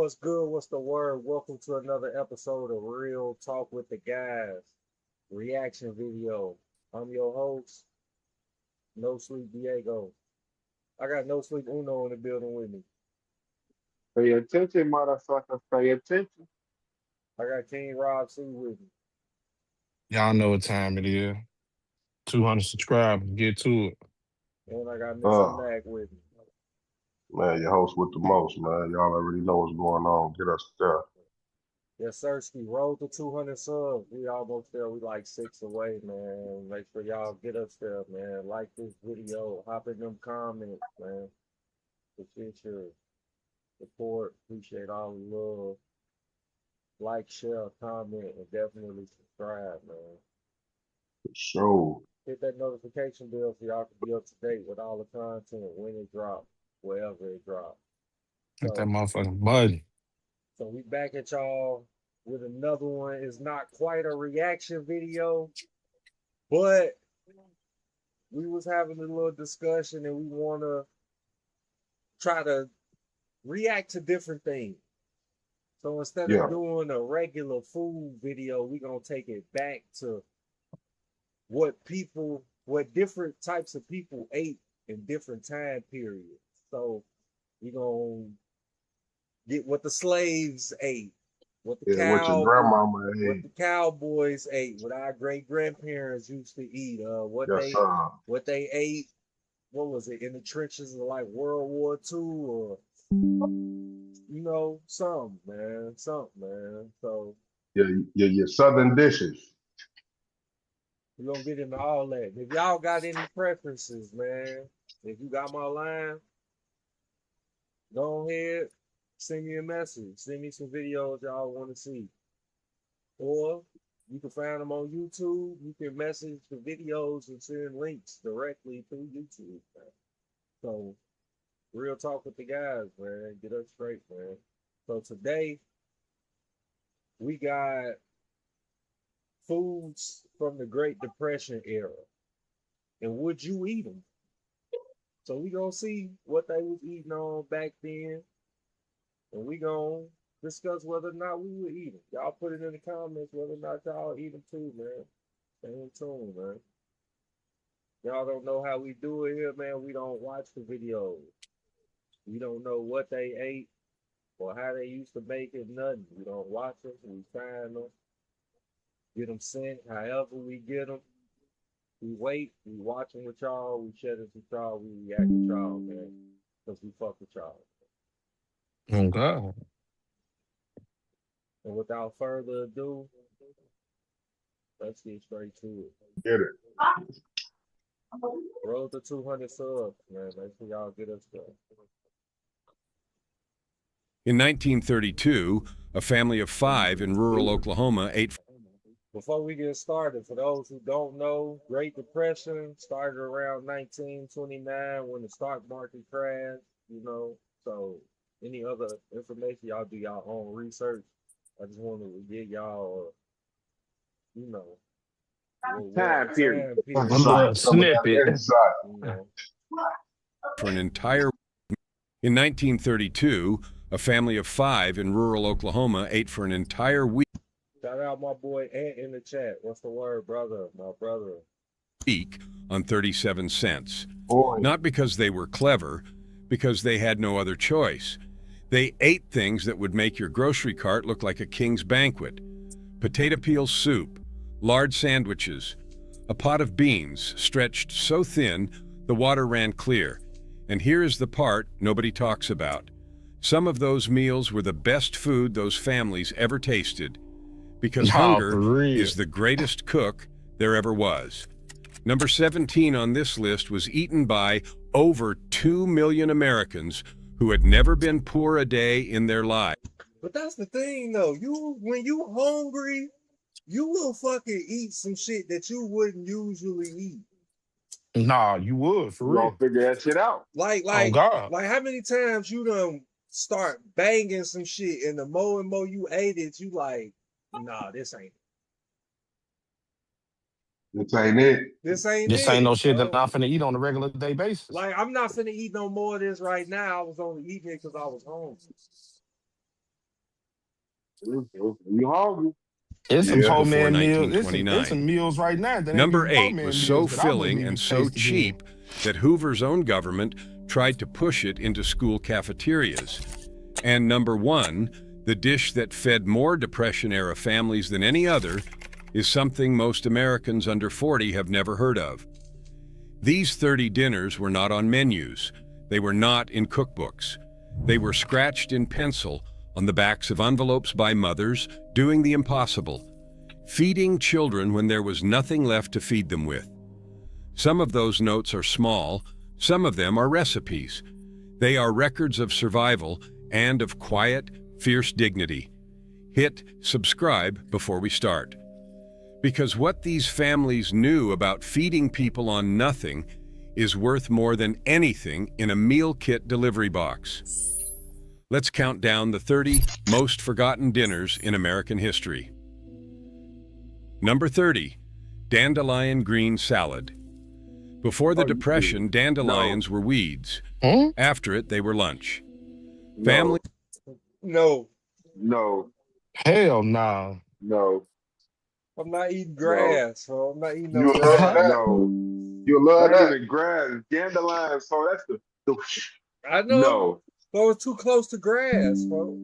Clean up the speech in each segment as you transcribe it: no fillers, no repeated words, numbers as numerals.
What's good? What's the word? Welcome to another episode of Real Talk with the Guys reaction video. I'm your host, No Sleep Diego. I got No Sleep Uno in the building with me. Pay attention, motherfucker. Pay attention. I got King Rob C with me. Y'all know what time it is. 200 subscribers. Get to it. And I got Mr. Oh, Mac with me. Man, your host with the most, man. Y'all already know what's going on. Get us there. Yes, Sirski. Roll to 200 subs. We almost there. We like 6 away, man. Make sure y'all get us there, man. Like this video. Hop in them comments, man. Appreciate your support. Appreciate all the love. Like, share, comment, and definitely subscribe, man. For sure. Hit that notification bell so y'all can be up to date with all the content when it drops, wherever it drops. Hit that So, motherfucking button. so we back at y'all with another one. It's not quite a reaction video, but we was having a little discussion and we want to try to react to different things. So instead Yeah. of doing a regular food video, we're going to take it back to what different types of people ate in different time periods. So we're going to get what the slaves ate, what the Yeah, what your grandmama what ate. the cowboys ate, what our great grandparents used to eat, Yes, sir. what they ate, what was it, in the trenches of like World War II or something, man. So Your southern dishes. we're gonna get into all that. If y'all got any preferences, man, if you got my line, go ahead, send me a message. Send me some videos y'all want to see. Or you can find them on YouTube. You can message the videos and send links directly through YouTube, man. So, real talk with the guys, man. Get us straight, man. So today, we got foods from the Great Depression era. And would you eat them? So we gonna see what they was eating on back then, and we gonna discuss whether or not we would eat them. Y'all put it in the comments whether or not y'all eat them too, man. Stay in tune, man. Y'all don't know how we do it here, man. We don't watch the videos. We don't know what they ate or how they used to make it. Nothing. We don't watch them. We find them, get them sent. However we get them, we wait. We watching with y'all. We share this with y'all. We react with y'all, man, because we fuck with y'all. Oh, God. And without further ado, let's get straight to it. Get it. Roll to 200 subs, man. Make sure y'all get us there. In 1932, a family of 5 in rural Oklahoma ate. Before we get started, for those who don't know, Great Depression started around 1929 when the stock market crashed, So any other information, y'all do y'all own research. I just wanted to give y'all, Time period. A period. little Some of that snippet. inside. For an entire. In 1932, a family of 5 in rural Oklahoma ate for an entire week Shout out my boy Ant in the chat. What's the word, brother? My brother. on 37 cents. Boy, Not because they were clever, because they had no other choice. They ate things that would make your grocery cart look like a king's banquet. Potato peel soup, large sandwiches, a pot of beans stretched so thin the water ran clear. And here is the part nobody talks about. Some of those meals were the best food those families ever tasted, because Nah, hunger for real. is the greatest cook there ever was. Number 17 on this list was eaten by over 2 million Americans who had never been poor a day in their lives. But that's the thing, though. When you hungry, you will fucking eat some shit that you wouldn't usually eat. Nah, you would, for We gonna real. figure that shit out. Like, Oh, God. like how many times you done start banging some shit, and the more and more you ate it, you like, nah, this ain't this ain't it. This ain't This it. ain't no shit that bro. I'm finna eat on a regular day basis. Like, I'm not finna eat no more of this right now. I was only eating it because I was hungry. You hungry? It's some Years Yeah. poor before man meals. It's 1929. some meals right now that ain't Number even poor 8 was man so meals that I wouldn't filling even and so taste again. cheap that Hoover's own government tried to push it into school cafeterias. And number 1, the dish that fed more Depression-era families than any other, is something most Americans under 40 have never heard of. These 30 dinners were not on menus. They were not in cookbooks. They were scratched in pencil on the backs of envelopes by mothers doing the impossible, feeding children when there was nothing left to feed them with. Some of those notes are small, some of them are recipes. They are records of survival and of quiet, fierce dignity. Hit subscribe before we start. Because what these families knew about feeding people on nothing is worth more than anything in a meal kit delivery box. Let's count down the 30 most forgotten dinners in American history. Number 30, dandelion green salad. Before the Oh, you Depression, kidding. dandelions were weeds. Hmm? After it, they were lunch. No, No, no, Hell nah. no, I'm not eating no, grass, bro. I'm not eating no You love grass. that. no. You love That ain't that. even grass. Dandelion. So that's the I know, no. but it's too close to grass, bro.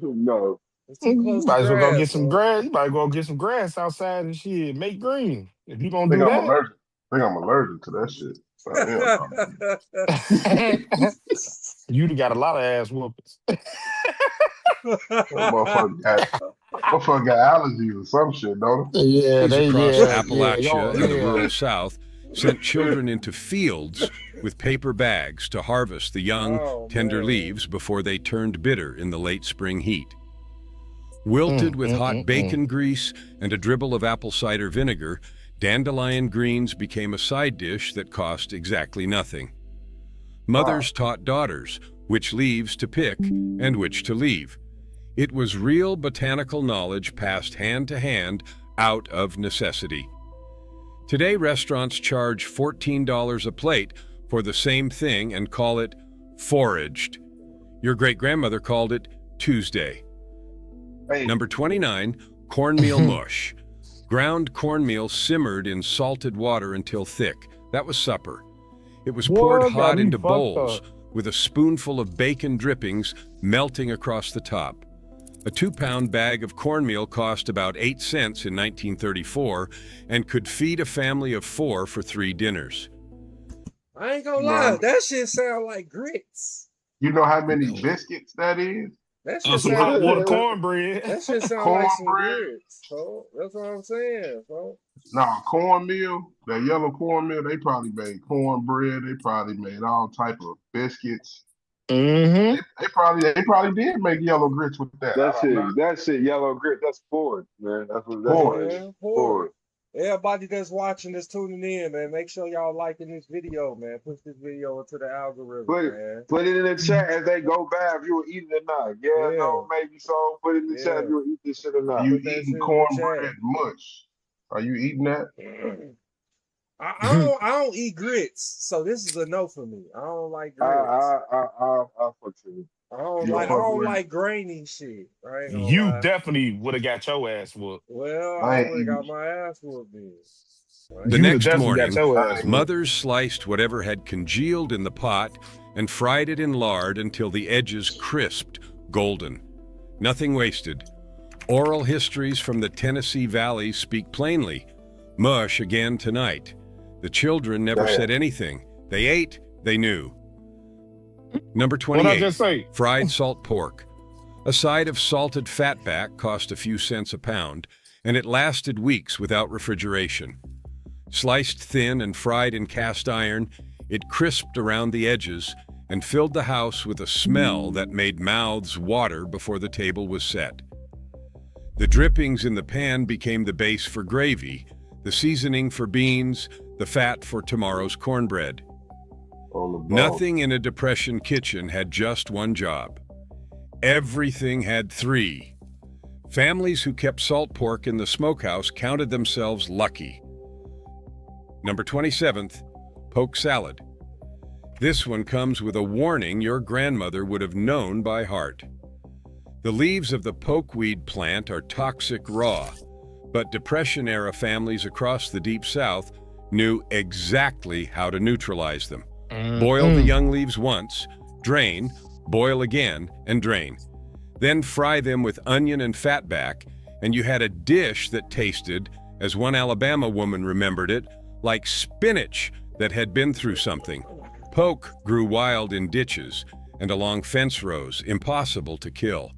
No. It's too You close to might as well go grass, get some bro. grass. You might go get some grass outside and shit. Make green. If you gonna I think do I'm that. allergic. I think I'm allergic to that shit. Hell no. You'd have got a lot of ass whoopings. That motherfucker got allergies or some shit, don't Yeah, Families across yeah, Appalachia and the yeah. rural South sent children into fields with paper bags to harvest the young, Oh tender man. leaves before they turned bitter in the late spring heat. Wilted with hot Mm. bacon grease and a dribble of apple cider vinegar, dandelion greens became a side dish that cost exactly nothing. Mothers taught daughters which leaves to pick and which to leave. It was real botanical knowledge passed hand to hand out of necessity. Today, restaurants charge $14 a plate for the same thing and call it foraged. Your great-grandmother called it Tuesday. Hey, Number 29, cornmeal mush. Ground cornmeal simmered in salted water until thick. That was supper. It was poured Boy, got hot me into fucked bowls up. with a spoonful of bacon drippings melting across the top. A 2-pound bag of cornmeal cost about 8 cents in 1934 and could feed a family of 4 for 3 dinners. I ain't gonna you lie, know, that shit sound like grits. you know how many biscuits that is? That shit Some sound hot water like cornbread. that shit sound like some Cornbread? grits, bro. That's what I'm saying, bro. No, cornmeal, that yellow cornmeal, they probably made cornbread. They probably made all type of biscuits. Mm-hmm. They probably did make yellow grits with that. I That don't know. shit. That shit. Yellow grit. That's forward, man. That's what that Porridge. is. Yeah, pour it. Forward. Everybody that's watching this tuning in, man, make sure y'all liking this video, man. Push this video into the algorithm, Put man. put it in the chat as they go by if you were eating or not. Yeah, Yeah, no, maybe so. Put it in the chat yeah. if you will eat this shit or Are not. you Put that eating shit in the cornbread chat. mush? Are you eating that? I don't eat grits, so this is a no for me. I don't like I grits. I fuck with you. You don't I fuck don't with it? like grainy shit. I ain't gonna You lie. definitely would have got your ass whooped. Well, I I ain't would have eating. got my ass whooped then. Right? The You would have next definitely got morning, your I ass ain't. whooped. mothers sliced whatever had congealed in the pot and fried it in lard until the edges crisped golden. Nothing wasted. Oral histories from the Tennessee Valley speak plainly. Mush again tonight. The children never Damn. said anything. They ate, they knew. Number What I 28, just say? fried salt pork. A side of salted fatback cost a few cents a pound, and it lasted weeks without refrigeration. Sliced thin and fried in cast iron, it crisped around the edges and filled the house with a smell that made mouths water before the table was set. The drippings in the pan became the base for gravy, the seasoning for beans, the fat for tomorrow's cornbread. On the bone. Nothing in a Depression kitchen had just one job. Everything had 3. Families who kept salt pork in the smokehouse counted themselves lucky. Number 27th, poke salad. This one comes with a warning your grandmother would have known by heart. The leaves of the pokeweed plant are toxic raw, but Depression-era families across the Deep South knew exactly how to neutralize them. Boil the young leaves once, drain, boil again, and drain. Then fry them with onion and fatback, and you had a dish that tasted, as one Alabama woman remembered it, like spinach that had been through something. Poke grew wild in ditches and along fence rows, impossible to kill.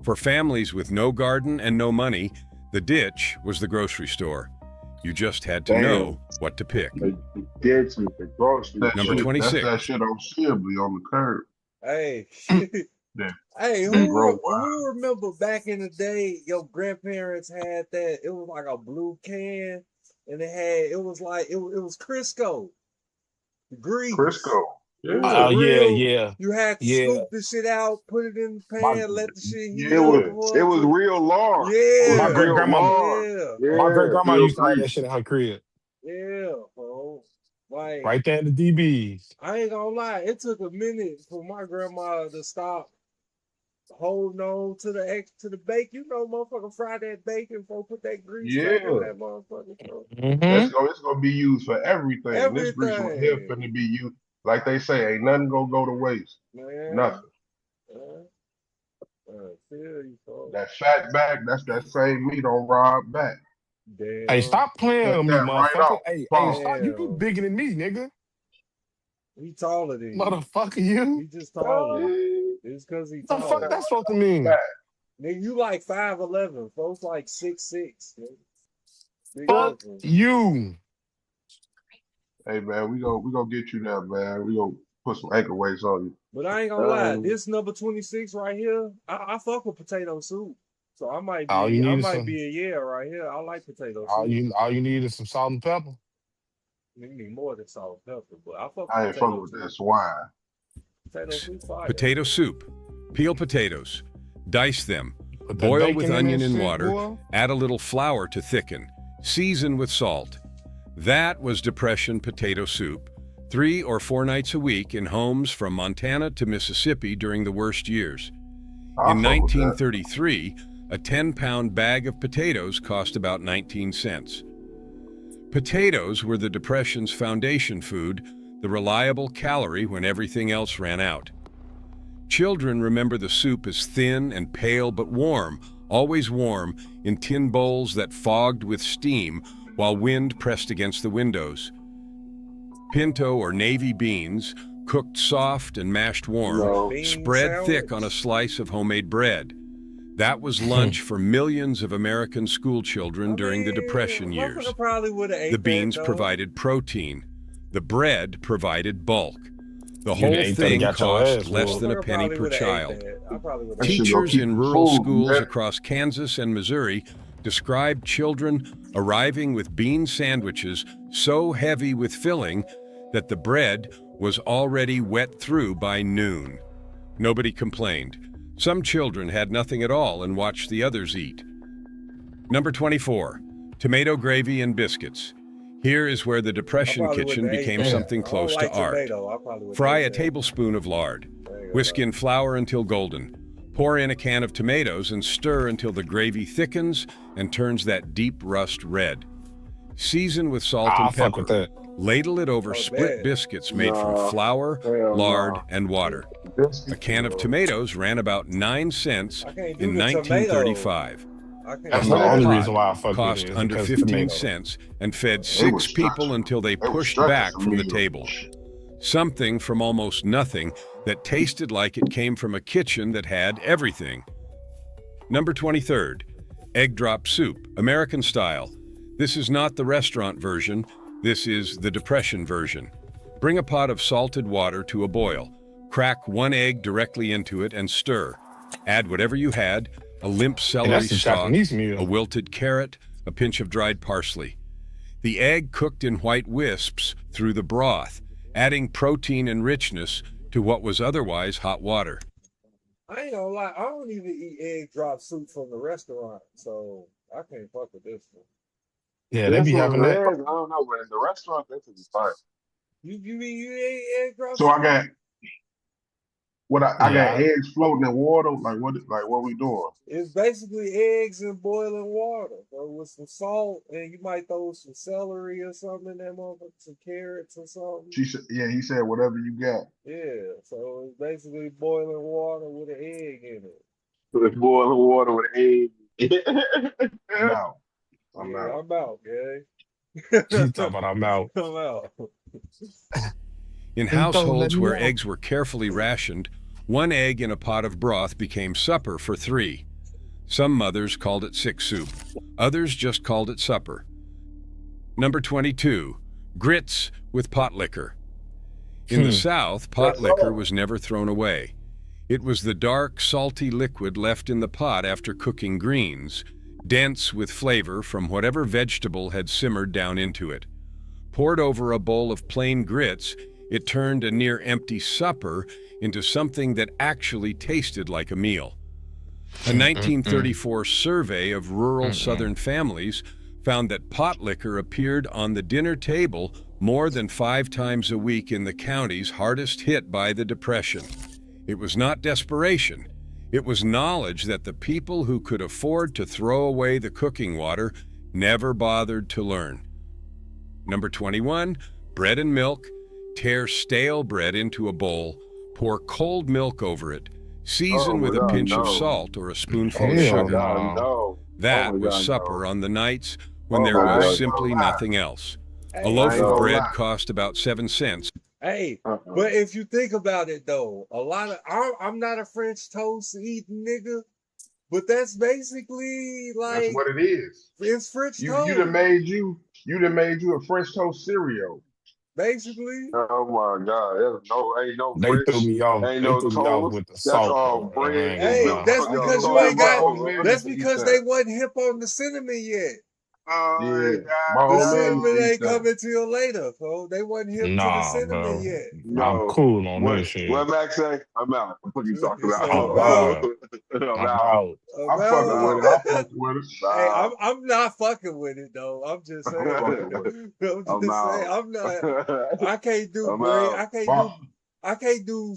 For families with no garden and no money, the ditch was the grocery store. You just had to know what to pick. The ditch with the grocery. Number That's 26. that shit on Sibley on the curb. Hey, Yeah. hey, They grow wild. who remember back in the day? Your grandparents had that. It was like a blue can, and it was like it was Crisco, grease. Crisco. It was Oh, a real. yeah. You had to Yeah. scoop the shit out, put it in the My- pan, let the shit heat Yeah. up. It was real large. Yeah. My great Real grandmama. large. Yeah, My great grandma real used to have that grease. shit in her crib. yeah, bro. Like Right there in the DBs. I ain't gonna lie, it took a minute for my grandma to stop holding on to the bacon. You know, motherfucker, fry that bacon before put that grease back in Yeah. that motherfucker. Bro. It's gonna be used for everything. This grease right here Everything, finna be used. Like they say, ain't nothing gonna go to waste. man. Nothing. Feel you, folks. That fat back, that's that same meat on Rob back. Damn. Hey, stop playing Cut with me, that right motherfucker. off. Hey, Pause. stop. You Damn. bigger than me, nigga. He taller than you. Motherfucker, you. He just taller. It's because he What the fuck taller. that's supposed to mean? Back. Nigga, you like 5'11". Folks like 6'6". Big Fuck difference. you. Hey man, we gonna get you there, man. We gonna put some anchor weights on you. But I ain't gonna lie, this number 26 right here, I fuck with potato soup. So I might All you be need is a yeah right here. I like potato all soup. you need is some salt and pepper. You need more than salt and pepper, but I fuck I with ain't potato fucking with soup. that swine. Potato soup fire. Potato soup. Peel potatoes. Dice them. Put that Boil bacon with in onion that and shit, water. boy. Add a little flour to thicken. Season with salt. That was Depression potato soup. 3 or 4 nights a week in homes from Montana to Mississippi during the worst years. I'll In fuck with that. 1933, a 10-pound bag of potatoes cost about 19 cents. Potatoes were the Depression's foundation food, the reliable calorie when everything else ran out. Children remember the soup as thin and pale but warm, always warm, in tin bowls that fogged with steam while wind pressed against the windows. Pinto or navy beans, cooked soft and mashed warm, No. Bean spread thick sandwich. on a slice of homemade bread. That was lunch for millions of American school children during the Depression years. Motherfucker probably would have ate The beans that, though. provided protein. The bread provided bulk. The You whole ate that and thing got your cost ass less whooped. than a Motherfucker penny probably per would've ate child. that. I probably would've That ate shit that. gonna Teachers keep in the rural food, schools yeah. across Kansas and Missouri described children arriving with bean sandwiches so heavy with filling that the bread was already wet through by noon. Nobody complained. Some children had nothing at all and watched the others eat. Number 24, tomato gravy and biscuits. Here is where the I Depression probably kitchen wouldn't have became ate that. something I don't close like to art. tomato. I probably wouldn't Fry ate a that. tablespoon of lard. There you go. Whisk in flour until golden. Pour in a can of tomatoes and stir until the gravy thickens and turns that deep rust red. Season with salt I'll and fuck with pepper. that. Ladle it over Oh, split bad. biscuits made Nah, from flour, hell lard, nah. and water. Biscuits, A can of no. tomatoes ran about 9 cents I can't do in the 1935. I can't That's do the that. only pot reason why I fuck with Cost it. Is under because of 15 tomatoes. cents and fed They 6 was people stretching. until they They was pushed stretching back some from the meals. table. Something from almost nothing that tasted like it came from a kitchen that had everything. Number 23rd, egg drop soup, American style. This is not the restaurant version. This is the Depression version. Bring a pot of salted water to a boil. Crack 1 egg directly into it and stir. Add whatever you had, a limp And celery that's the stalk, Japanese a meal. wilted carrot, a pinch of dried parsley. The egg cooked in white wisps through the broth, adding protein and richness to what was otherwise hot water. I ain't gonna lie. I don't even eat egg drop soup from the restaurant, so I can't fuck with this one. Yeah, they This be was having that. eggs. I don't know, but in the restaurant, that's a fire. You ate egg drop So I soup? got I got Yeah. eggs floating in water. What we doing? It's basically eggs in boiling water, bro, with some salt, and you might throw some celery or something in that motherfucker, some carrots or something. She said, yeah, he said whatever you got. Yeah, so it's basically boiling water with an egg in it. With boiling water with eggs. I'm out. I'm Yeah, out. I'm out, gang. He talking about I'm out. I'm out. In He don't let households me where out. eggs were carefully rationed, 1 egg in a pot of broth became supper for 3. Some mothers called it sick soup. Others just called it supper. Number 22, grits with pot liquor. In the South, pot Yes, liquor sir. was never thrown away. It was the dark, salty liquid left in the pot after cooking greens, dense with flavor from whatever vegetable had simmered down into it. Poured over a bowl of plain grits, it turned a near-empty supper into something that actually tasted like a meal. A 1934 survey of rural Southern families found that pot liquor appeared on the dinner table more than 5 times a week in the counties hardest hit by the Depression. It was not desperation. It was knowledge that the people who could afford to throw away the cooking water never bothered to learn. Number 21, bread and milk. Tear stale bread into a bowl, pour cold milk over it, season Oh my with a God, pinch of no. salt or a spoonful Oh of my Hell sugar. God, no. no. Oh That my was God, supper no. on the nights when Oh there my was God. simply lie. nothing else. A Hey, loaf I ain't of gonna bread lie. cost about 7 cents. hey, Uh-uh. but if you think about it though, a lot of I'm not a French toast eating nigga, but that's basically That's like what it is. it's French You done toast, made you a French toast cereal. basically. Oh my God. Ain't no They threw French, me off. ain't They no threw me off toast. with the That's salt all though. I bread ain't and gonna Hey, milk lie. that's on I ain't your because gonna you lie. ain't plate, My got. old bro. man That's used to eat because they that. wasn't hip on the cinnamon yet. Oh my Yeah, my The old man used to cinnamon eat ain't that. coming till later, so they wasn't hip to the Nah, cinnamon bro. yet. I'm No. cool on this What shit. Max say? I'm out. What you talking about? So Oh I'm out. God. I'm I'm out. out. I'm I'm fucking with About it. I'm out. fucking with it. hey, Nah. I'm not fucking with it though. I'm just I'm saying. fucking with it. I'm I'm just saying. out. I'm not. I can't do I'm bread. out. I can't do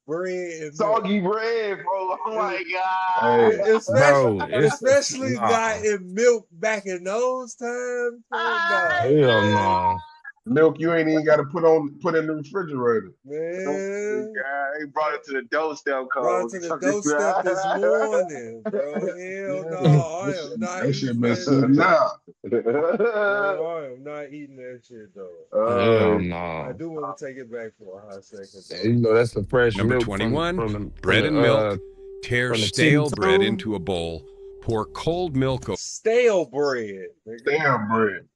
bread and milk. Soggy bread, bro. Oh my Hey, Especially, Bro, it's especially not nah. in milk back in those times. So nah, Hell man, no. milk you ain't even got to put in the refrigerator. God. man. He brought it to the doorstep, Brought Cole. to the doorstep this morning, bro. Hell no, Yeah, I am not that shit eating been that sitting shit. out. No, I am not eating that shit though. Hell I no. do want to take it back for a hot second And though. you know that's the fresh Number milk 21, from bread and milk. Tear the tea stale bread too. into a bowl, pour cold milk Stale bread, nigga. Stale bread.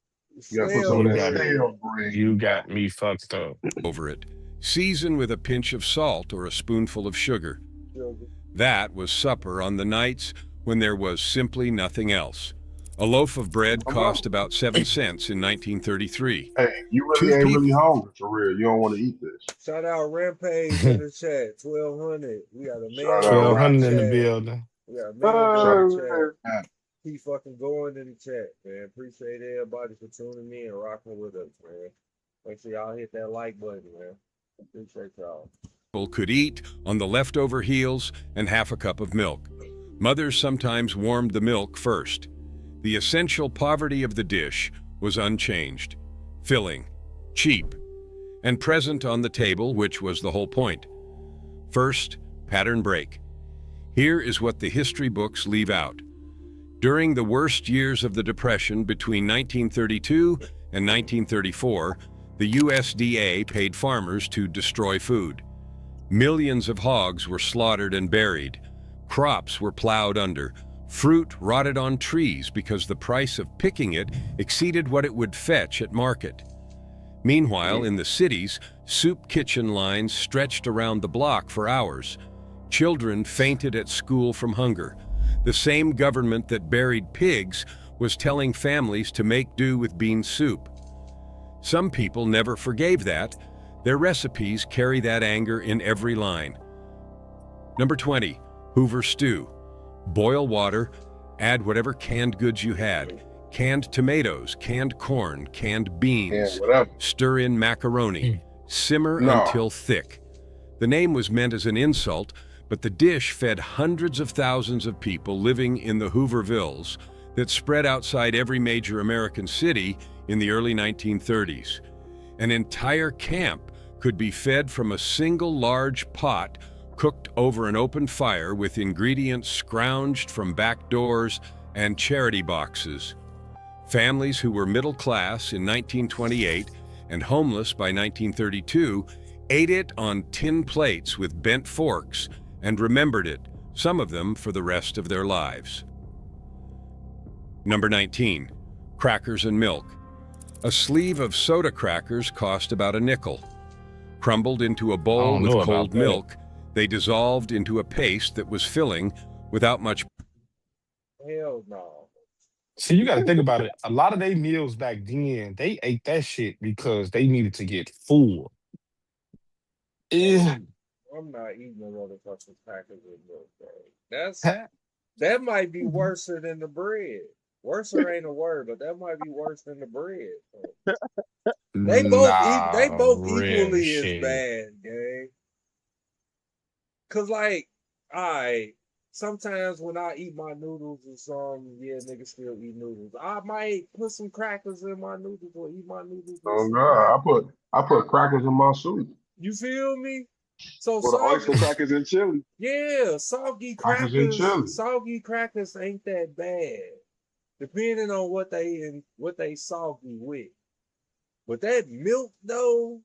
You gotta put some Stale of You that got me. bread. stale bread. You got me fucked up. over it. Season with a pinch of salt or a spoonful of sugar. Sugar. That was supper on the nights when there was simply nothing else. A loaf of bread I'm out. cost about 7 cents in 1933. Hey, you really 2 ain't really people hungry for real. You don't want to eat this. Shout out Rampage in the chat. 1200. We got a Shout man out in the 1,200 in the Rampage. chat. building. We got a man in Shout the Oh, chat. man. Keep fucking going in the chat, man. Appreciate everybody for tuning in and rocking with us, man. Make sure y'all hit that like button, man. Appreciate y'all. could eat on the leftover heels and half a cup of milk. Mothers sometimes warmed the milk first. The essential poverty of the dish was unchanged, filling, cheap, and present on the table, which was the whole point. First, pattern break. Here is what the history books leave out. During the worst years of the Depression between 1932 and 1934, the USDA paid farmers to destroy food. Millions of hogs were slaughtered and buried. Crops were plowed under. Fruit rotted on trees because the price of picking it exceeded what it would fetch at market. Meanwhile, in the cities, soup kitchen lines stretched around the block for hours. Children fainted at school from hunger. The same government that buried pigs was telling families to make do with bean soup. Some people never forgave that. Their recipes carry that anger in every line. Number 20, Hoover stew. Boil water, add whatever canned goods you had. Canned tomatoes, canned corn, canned Yeah, beans. whatever. Stir in macaroni. Simmer No. until thick. The name was meant as an insult, but the dish fed hundreds of thousands of people living in the Hoovervilles that spread outside every major American city in the early 1930s. An entire camp could be fed from a single large pot cooked over an open fire with ingredients scrounged from back doors and charity boxes. Families who were middle class in 1928 and homeless by 1932 ate it on tin plates with bent forks and remembered it, some of them for the rest of their lives. Number 19, crackers and milk. A sleeve of soda crackers cost about a nickel. Crumbled into a I bowl don't with know about cold that. milk, they dissolved into a paste that was filling without much. Hell no. See, you got to think about it. A lot of their meals back then, they ate that shit because they needed to get full. Yeah. I'm not eating no motherfucking crackers with milk, bro. That might be worse than the bread. Worser ain't a word, but that might be worse than the bread. They Nah, both real equally as shit. bad, gang. Cause like, alright, sometimes when I eat my noodles or something, yeah, niggas still eat noodles. I might put some crackers in my noodles or eat my noodles with Oh some God, crackers. I put crackers in my soup. You feel me? So For the oyster crackers and chili. yeah, Crackers and chili. soggy crackers ain't that bad, depending on what they soggy with. But that milk though,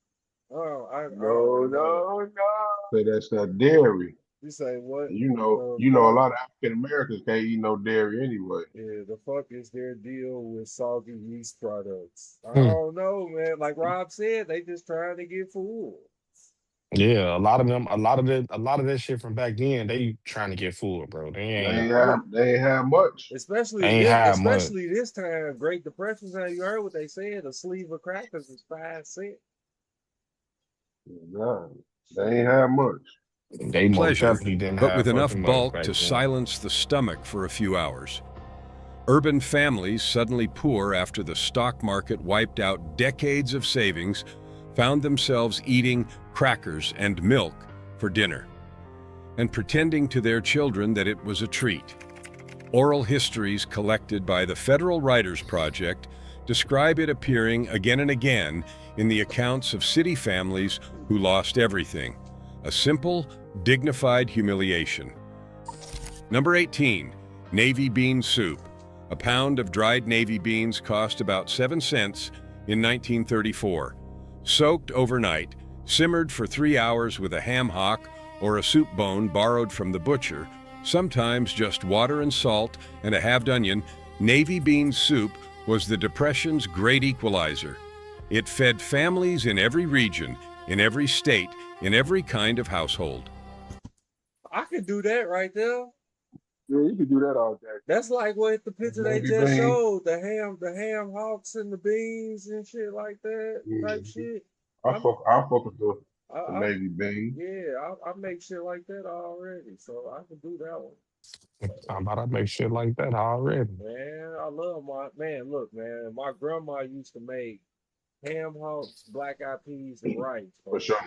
oh, I No, don't know. no, no. Say that's that dairy. You say what? You know, a lot of African Americans can't eat no dairy anyway. Yeah, the fuck is their deal with soggy yeast products? I Hmm. don't know, man. Like Rob said, they just trying to get full. Yeah, a lot of them, a lot of that shit from back then, they trying to get full, bro. They ain't have much. They ain't have much. Especially this time, Great Depression time. You heard what they said? A sleeve of crackers is 5 cents. Nah, they ain't have much. They most Pleasure, definitely didn't but with have enough fucking much bulk back to then. silence the stomach for a few hours. Urban families, suddenly poor after the stock market wiped out decades of savings, found themselves eating crackers and milk for dinner, and pretending to their children that it was a treat. Oral histories collected by the Federal Writers Project describe it appearing again and again in the accounts of city families who lost everything. A simple, dignified humiliation. Number 18, navy bean soup. A pound of dried navy beans cost about 7 cents in 1934. Soaked overnight, simmered for 3 hours with a ham hock or a soup bone borrowed from the butcher, sometimes just water and salt and a halved onion, navy bean soup was the Depression's great equalizer. It fed families in every region, in every state, in every kind of household. I could do that right there. Yeah, you can do that all day. That's like what the picture they Navy just bean. showed, the ham hocks and the beans and shit like that type Mhm. shit. I fuck with the I navy bean. yeah, I make shit like that already, so I can do that one. I'm about to make shit like that already. Man, I love my man. Look, man, my grandma used to make ham hocks, black eyed peas, and rice. For Folks. sure.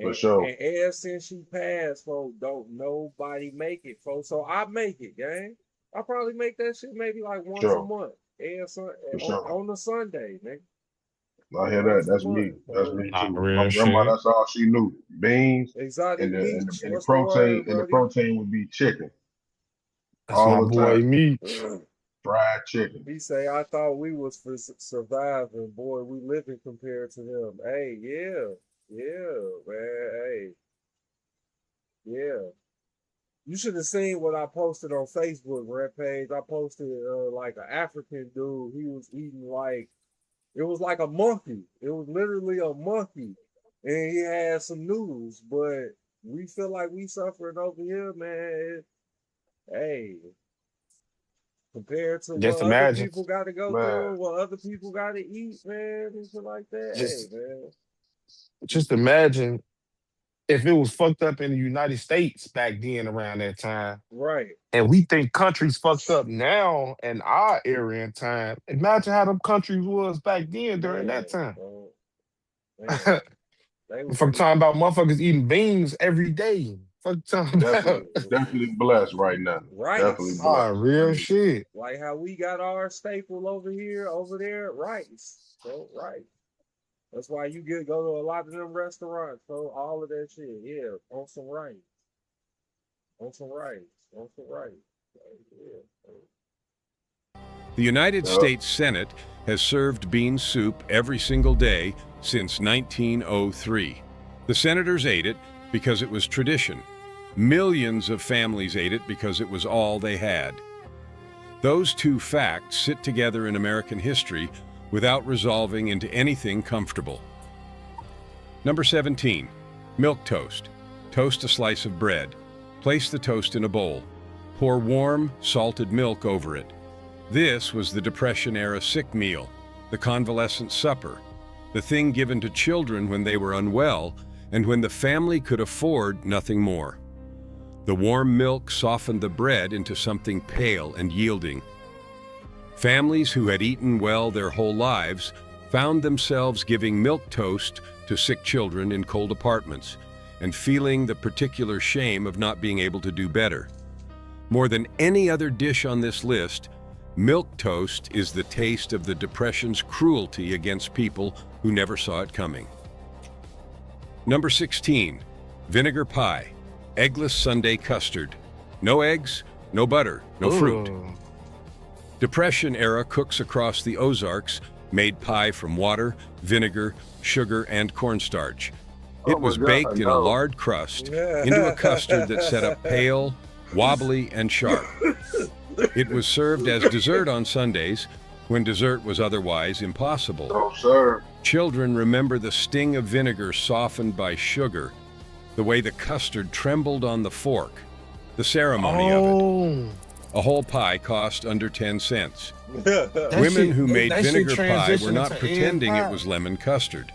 For sure. And ever since she passed, folks, don't nobody make it, folks. So I make it, gang. I probably make that shit maybe like once a Sure. month. For sure. On a Sunday, nigga. I hear that. Once a That's month. me. That's me Nah, too. real My grandma, shit. that's all she knew. Beans Exotic meats. and the What's the word, protein would be chicken That's my all the boy time. Meech. Fried chicken. He say, I thought we was for surviving. Boy, we living compared to them. Hey, yeah, man. Hey, yeah. You should have seen what I posted on Facebook, Red Page. I posted like an African dude. He was eating like it was like a monkey. It was literally a monkey, and he had some noodles. But we feel like we suffering over here, man. Hey, compared to Just what other imagine. people got to go Man. through, what other people got to eat, man, and shit like that. Just, Hey, man. just imagine if it was fucked up in the United States back then around that time. Right. And we think countries fucked up now in our era and time. Imagine how them countries was back then during Man, that time. bro. Man. They was Fuck talking about motherfuckers eating beans every day. Fuck talking about Definitely blessed right now. Definitely rice. ah blessed. real shit. Like how we got our staple over here, over there, rice. So rice. That's why you go to a lot of them restaurants, so all of that shit. Yeah, on some rice. On some rice. On some rice. Yeah. The United Yup. States Senate has served bean soup every single day since 1903. The senators ate it because it was tradition. Millions of families ate it because it was all they had. Those two facts sit together in American history without resolving into anything comfortable. Number 17, milk toast. Toast a slice of bread. Place the toast in a bowl. Pour warm, salted milk over it. This was the Depression-era sick meal, the convalescent supper, the thing given to children when they were unwell and when the family could afford nothing more. The warm milk softened the bread into something pale and yielding. Families who had eaten well their whole lives found themselves giving milk toast to sick children in cold apartments and feeling the particular shame of not being able to do better. More than any other dish on this list, milk toast is the taste of the Depression's cruelty against people who never saw it coming. Number 16, vinegar pie, eggless Sunday custard. No eggs, no butter, no fruit. Ooh. Depression-era cooks across the Ozarks made pie from water, vinegar, sugar, and cornstarch. Oh It my was God, baked in a no. lard crust into a custard that set up pale, wobbly, and sharp. It was served as dessert on Sundays when dessert was otherwise impossible. No, sir. Children remember the sting of vinegar softened by sugar, the way the custard trembled on the fork, the ceremony of it. Oh, A whole pie cost under 10 cents. that Women shit- who made that shit vinegar pie were transitioned not into egg pretending pie. it was lemon custard.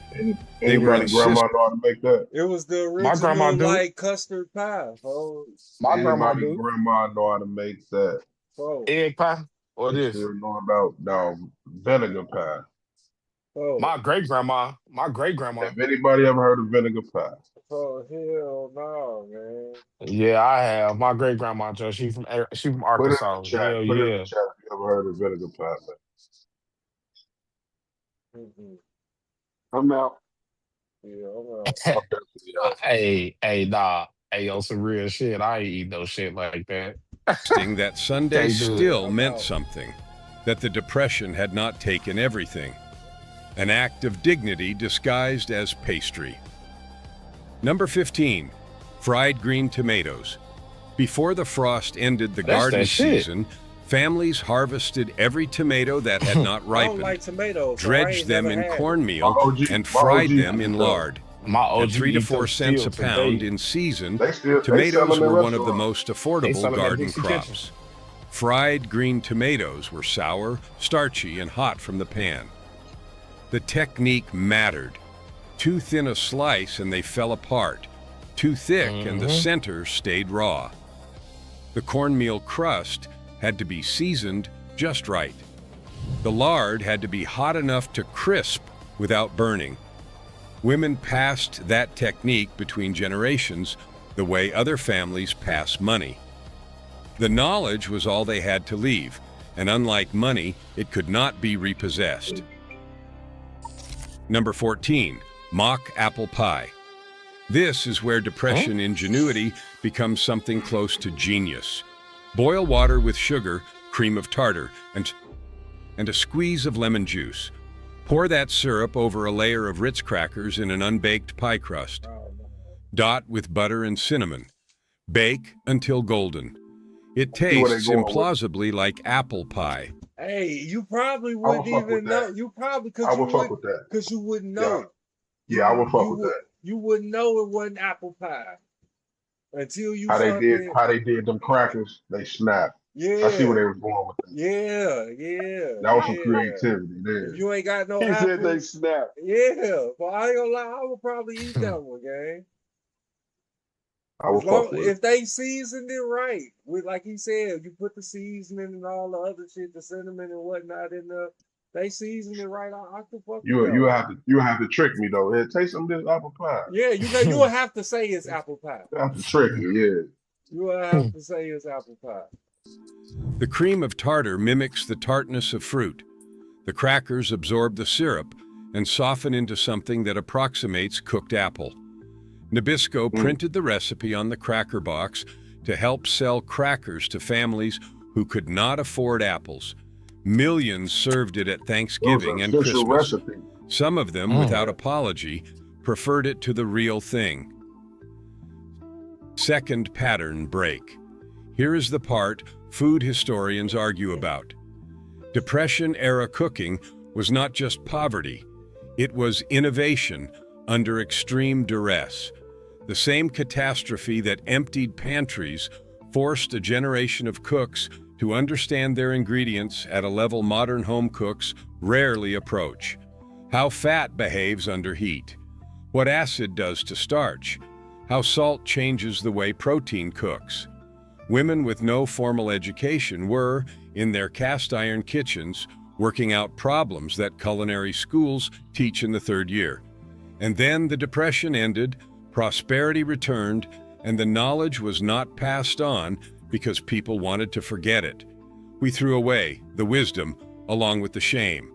Anybody were grandma know how to make that? It was the My grandma original do. like custard pie, bro. My grandma Anybody do grandma know how to make that? Bro, egg pie or They this. still know about vinegar pie. bro, My great grandma. My great grandma. Have anybody ever heard of vinegar pie? bro, hell no, man. Yeah, I have. My great grandma, Joe. She from Put it in the Arkansas. chat. Hell Put it in the yeah. chat if you ever heard of vinegar pie, man. Mm-mm. I'm out. Yeah, I'm out. I'm definitely out. Nah. Hey, yo, some real shit. I ain't eat no shit like that. That Sunday Can't do it. still I'm meant out. something, that the Depression had not taken everything. An act of dignity disguised as pastry. Number 15, fried green tomatoes. Before the frost ended the That's garden that shit. season, families harvested every tomato that had not I don't ripened, like tomatoes. so I dredged ain't them never in had it. cornmeal, My OG and my fried OG them in eat those. lard. My OG At 3 to eat 4 those cents still a pound today. in season, They sell tomatoes them in were one of the restaurants. most They affordable sell them at garden Dixie crops. Kitchen. Fried green tomatoes were sour, starchy, and hot from the pan. The technique mattered. Too thin a slice and they fell apart. Too thick and the Mhm. center stayed raw. The cornmeal crust had to be seasoned just right. The lard had to be hot enough to crisp without burning. Women passed that technique between generations the way other families pass money. The knowledge was all they had to leave, and unlike money, it could not be repossessed. Number 14, mock apple pie. This is where Depression ingenuity becomes something close to genius. Boil water with sugar, cream of tartar, and a squeeze of lemon juice. Pour that syrup over a layer of Ritz crackers in an unbaked pie crust. Oh, no. Dot with butter and cinnamon. Bake until golden. It See where they tastes going with it. implausibly like apple pie. Hey, you probably I would wouldn't fuck with even know. that. You probably I would fuck with that. because you wouldn't Yeah. know. Yeah, I would fuck you with would, that. You wouldn't know it wasn't apple pie until you How they fucking did them crackers, they snapped. I see where yeah, they was going with that. yeah. That was some creativity there. If you ain't got no He said apple, they snap. yeah. But I ain't gonna lie, I would probably eat that one, gang. I would As long, fuck with it. if they seasoned it right, with like he said, you put the seasoning and all the other shit, the cinnamon and whatnot in the They season it right. I can fuck with You that. have to trick me though. Hey, taste some of this apple pie. Yeah, you will have to say it's apple pie. You have to trick me, yeah. You will have to say it's apple pie. The cream of tartar mimics the tartness of fruit. The crackers absorb the syrup and soften into something that approximates cooked apple. Nabisco printed the recipe on the cracker box to help sell crackers to families who could not afford apples. Millions served it at Thanksgiving and Christmas. Recipe. Some of them, without apology, preferred it to the real thing. Second pattern break. Here is the part food historians argue about. Depression-era cooking was not just poverty. It was innovation under extreme duress. The same catastrophe that emptied pantries forced a generation of cooks to understand their ingredients at a level modern home cooks rarely approach. How fat behaves under heat. What acid does to starch. How salt changes the way protein cooks. Women with no formal education were, in their cast iron kitchens, working out problems that culinary schools teach in the third year. And then the Depression ended, prosperity returned, and the knowledge was not passed on because people wanted to forget it. We threw away the wisdom along with the shame.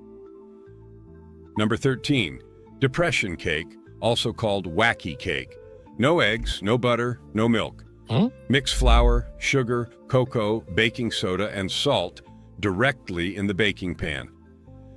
Number 13, depression cake, also called wacky cake. No eggs, no butter, no milk. Mix flour, sugar, cocoa, baking soda, and salt directly in the baking pan.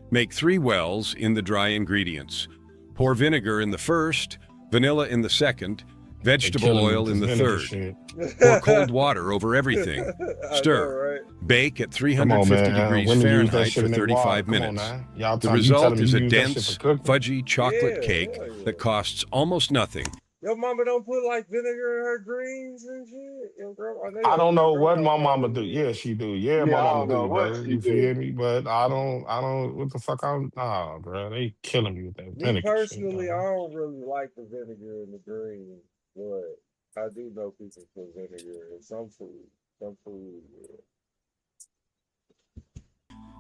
Make 3 wells in the dry ingredients. Pour vinegar in the first, vanilla in the second, vegetable oil in the third. Pour cold water over everything. Stir. Bake at 350 degrees Fahrenheit for 35 minutes. The result is a dense, fudgy chocolate cake that costs almost nothing. Your mama don't put like vinegar in her greens and shit. I don't know what my mama do. Yeah, she do. Yeah, my I mama don't know do, what bro. she You do. feel me? But I don't. What the fuck? Nah, bro. They killing me with that Me vinegar personally, shit, I don't really like the vinegar in the greens, but I do know people put vinegar in some food. Some food, yeah.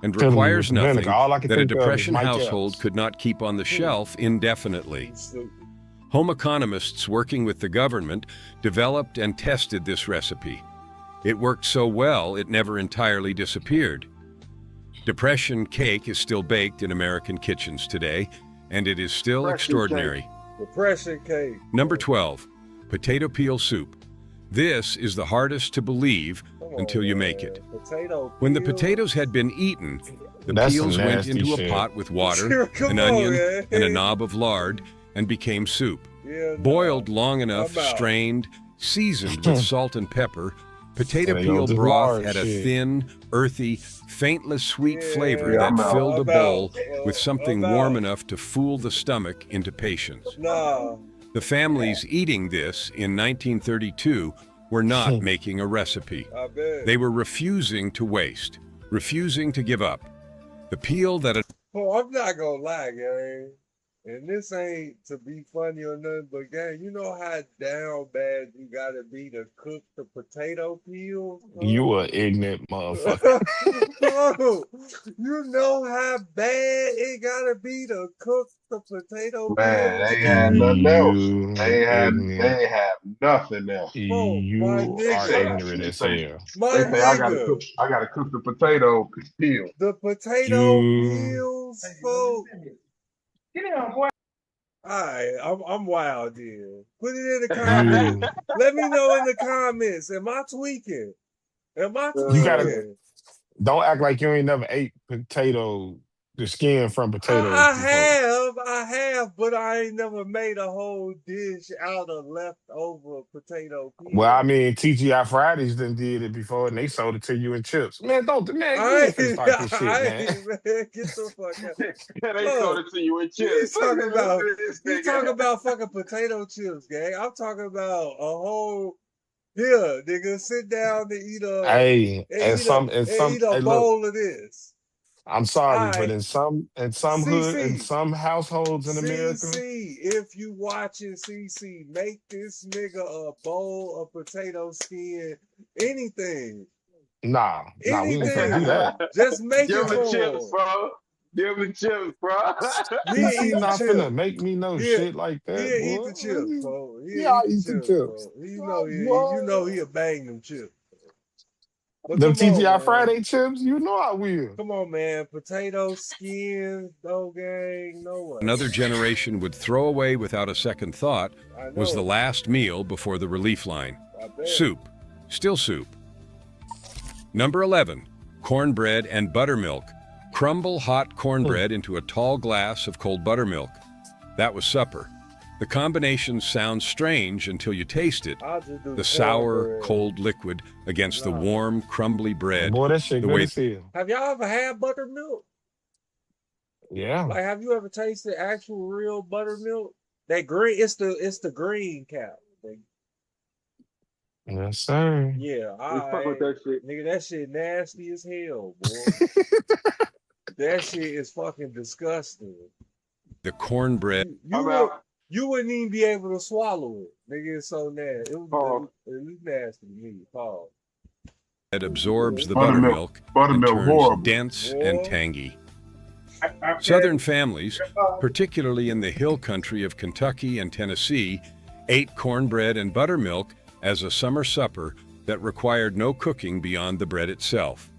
And requires nothing All I can that a think of is depression Mike household Epps. could not keep on the shelf indefinitely. Stupid. Home economists working with the government developed and tested this recipe. It worked so well, it never entirely disappeared. Depression cake is still baked in American kitchens today, and it is still Depression extraordinary. Depression cake. Number 12, potato peel soup. This is the hardest to believe until you make it. Potato When the peel. potatoes had been eaten, the That's some peels went nasty into shit. a pot with water, Come an on, onion, man. and a knob of lard, and became soup. Yeah, Boiled long enough, I'm out. strained, seasoned with salt and pepper, potato Yeah, peel this broth lard had a shit. thin, earthy, faintless sweet flavor Yeah, that I'm out. filled the I'm bowl out. with something I'm warm out. enough to fool the stomach into patience. Nah. The families eating this in 1932 were not making a recipe. I bet. They were refusing to waste, refusing to give up. The peel that a Oh, I'm not gonna lie, gang. And this ain't to be funny or nothing, but gang, you know how down bad you gotta be to cook the potato peel? You a ignorant motherfucker. Bro, you know how bad it gotta be to cook the potato Man, peels? they ain't had nothing else. You They ignorant. ain't had nothing else. Oh, my You are nigga. ignorant as hell. My They say nigga, I gotta cook the potato peel. the potato You peels, folks. Alright, I'm wild then. Put it in the comments. Let me know in the comments. Am I tweaking? Am I tweaking? You gotta don't act like you ain't never ate the skin from potatoes before. I have, but I ain't never made a whole dish out of leftover potato peels. Well, I mean, TGI Fridays done did it before, and they sold it to you in chips. Man, you ain't finna start this shit, man. Man, get the fuck out. They sold it to you in You chips. talking about Look at this you nigga. talking about fucking potato chips, gang. I'm talking about a whole nigga, sit down and eat a Hey, and eat a hey, look, bowl of this. I'm sorry, but Alright. in some in some households in America, CC, if you watching CC, make this nigga a bowl of potato skin, anything. nah, we ain't Anything. gonna do that. Just make Give it him for chips, him. bro. Give me chips, bro. He'll eat You the not finna chip. make me no He'll, shit like that, he'll eat boy. the chips, bro. He'll Yeah, eat the eat the chips, chips. bro. Oh, boy. You know he'll bang them chips. But Them come on, TGI man. Friday chips, you know I will. Come on, man. Potato skins, no gang, no way. Another generation would throw away without a second thought I was the know. last meal before the relief line. I bet. Soup. Still soup. Number 11. Cornbread and buttermilk. Crumble hot cornbread into a tall glass of cold buttermilk. That was supper. The combination sounds strange until you taste it. I'll just do The sour, cornbread. cold liquid against the warm, crumbly bread. Boy, that shit The good way as hell. Have y'all ever had buttermilk? Yeah. Like, have you ever tasted actual real buttermilk? That green, it's the green cap. Yes, sir. Yeah, We fuck with that shit. nigga, that shit nasty as hell, boy. That shit is fucking disgusting. the cornbread You wouldn't even be able to swallow it, nigga. It's so nasty. It was nasty to me. Pause. absorbs the Buttermilk. buttermilk and Buttermilk turns horrible. dense Boy. and tangy. Southern families, particularly in the hill country of Kentucky and Tennessee, ate cornbread and buttermilk as a summer supper that required no cooking beyond the bread itself.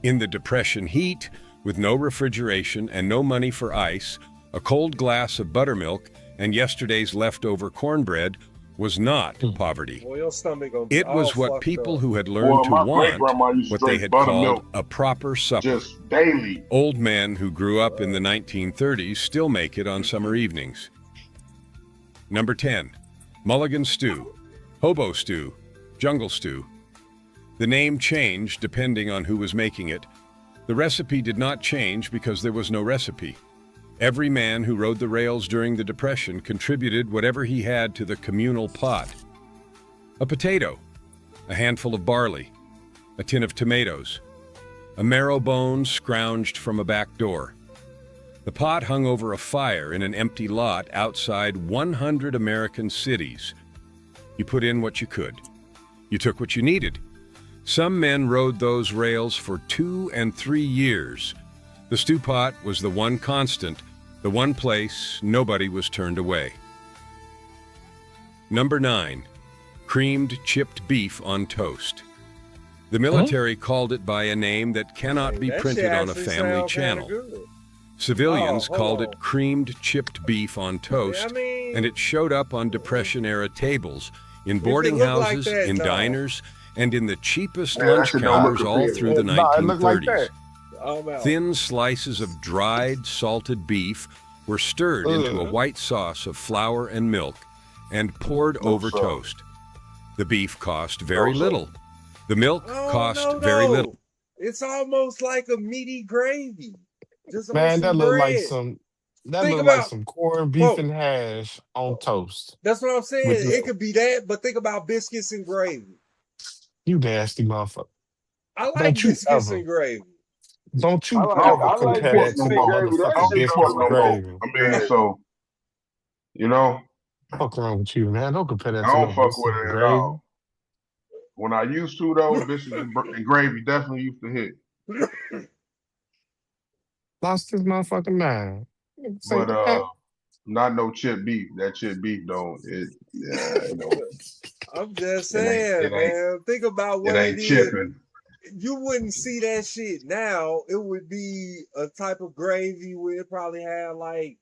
In the Depression heat, with no refrigeration and no money for ice, a cold glass of buttermilk and yesterday's leftover cornbread was not poverty. Boy, your stomach gonna be It was all what fucked people up. who had learned Well, to my want great-grandma used to what they drink had buttermilk called a proper supper. just daily. Old men who grew up in the 1930s still make it on summer evenings. Number 10, mulligan stew, hobo stew, jungle stew. The name changed depending on who was making it. The recipe did not change because there was no recipe. Every man who rode the rails during the Depression contributed whatever he had to the communal pot. A potato, a handful of barley, a tin of tomatoes, a marrow bone scrounged from a back door. The pot hung over a fire in an empty lot outside 100 American cities. You put in what you could. You took what you needed. Some men rode those rails for 2 and 3 years. The stew pot was the one constant, the one place nobody was turned away. Number 9, creamed chipped beef on toast. The military called it by a name that cannot be That printed shit on a actually family sound kinda channel. good. Civilians Oh, hold called on. it creamed chipped beef on toast, I mean- and it showed up on Depression-era tables, in it boarding look like houses, that, in no. diners, and in the cheapest Man, that lunch shit don't look counters all appealing. through the Nah, it looked like 1930s. that. I'm out. Thin slices of dried, salted beef were stirred into a white sauce of flour and milk and poured over sir. toast. The beef cost very No, sir. little. The milk Oh, cost no, very no. little. It's almost like a meaty gravy. Just on Man, some that look like bread. some Think about- some corned beef Bro. and hash on toast. That's what I'm saying. With It could be that, but think about biscuits and gravy. You nasty motherfucker. I like Don't you biscuits ever. and gravy. Don't you I like- ever I like compare that biscuits to and my gravy. That motherfucking shit biscuits don't and fuck no more. gravy. I mean, so, you know, Fuck wrong with you, man. Don't compare that I to no don't fuck biscuits with and it at gravy. all. When I used to, though, biscuits and gravy definitely used to hit. Lost his motherfucking mind. Say But that. not no chip beef. That chip beef don't. I'm just It ain't- saying, it ain't- man. Think about what It it ain't is. chipping. You wouldn't see that shit now. It would be a type of gravy where it probably had like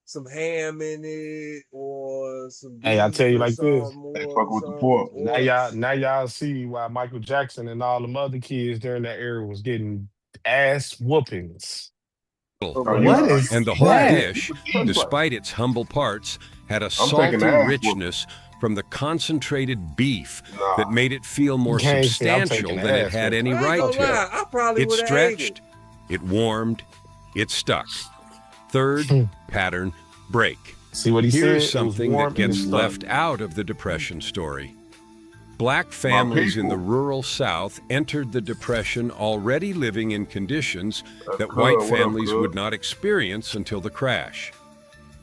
some ham in it or some. Hey, I beef tell you or like this. something, They or fuck with the something, pork. or- Now y'all see why Michael Jackson and all them other kids during that era was getting ass whoopings. Oh, What is And the whole that? dish, despite its humble parts, had a taking salty ass richness from the concentrated beef Nah. that made it feel more You can't say I'm substantial taking than it ass had whooping. any I ain't right gonna to. lie, I probably It would have stretched, it warmed, it stuck. Third pattern, break. See what he said? It Here's was something warm that and gets stuck. left out of the Depression story. Black families in the people. rural South entered the Depression already living in conditions that Cuz, white what up, families cuz? would not experience until the crash.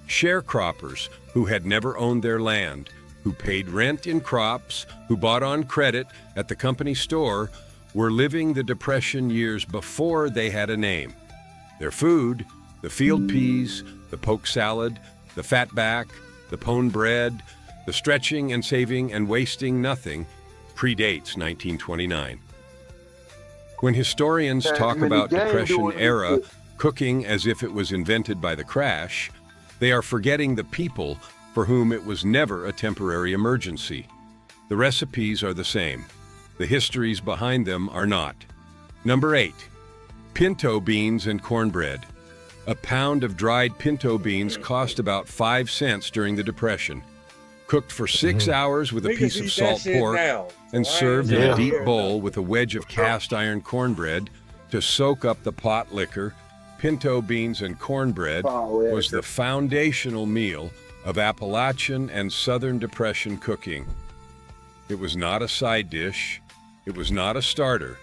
Sharecroppers who had never owned their land, who paid rent in crops, who bought on credit at the company store, were living the Depression years before they had a name. Their food, the field peas, the poke salad, the fatback, the pone bread, the stretching and saving and wasting nothing, predates 1929. When historians talk Many about game Depression doing this era shit. cooking as if it was invented by the crash, they are forgetting the people for whom it was never a temporary emergency. The recipes are the same. The histories behind them are not. Number 8, pinto beans and cornbread. A pound of dried pinto beans cost about 5 cents during the Depression. Cooked for 6 hours with a Niggas piece of eat that salt shit pork now, and so I served ain't in a Yeah. deep here bowl now. with a wedge of cast iron cornbread to soak up the pot liquor, pinto beans and cornbread was the foundational meal of Appalachian and Southern Depression cooking. It was not a side dish. It was not a starter.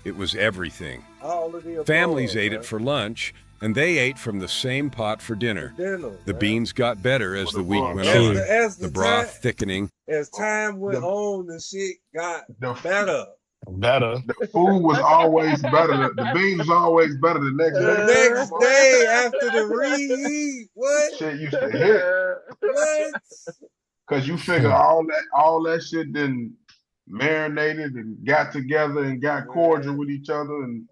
It was everything. All of the above, Families ate man. it for lunch, and they ate from the same pot for dinner. Dinner, The man. beans got better as the week went As on. as The broth time, thickening. as time went The- on, the shit got The, better. Better. the food was always better. The beans was always better the next The day. next day after the reheat, what? Shit used to hit. What? Cause you figure all that shit then marinated and got together and got cordial with each other, and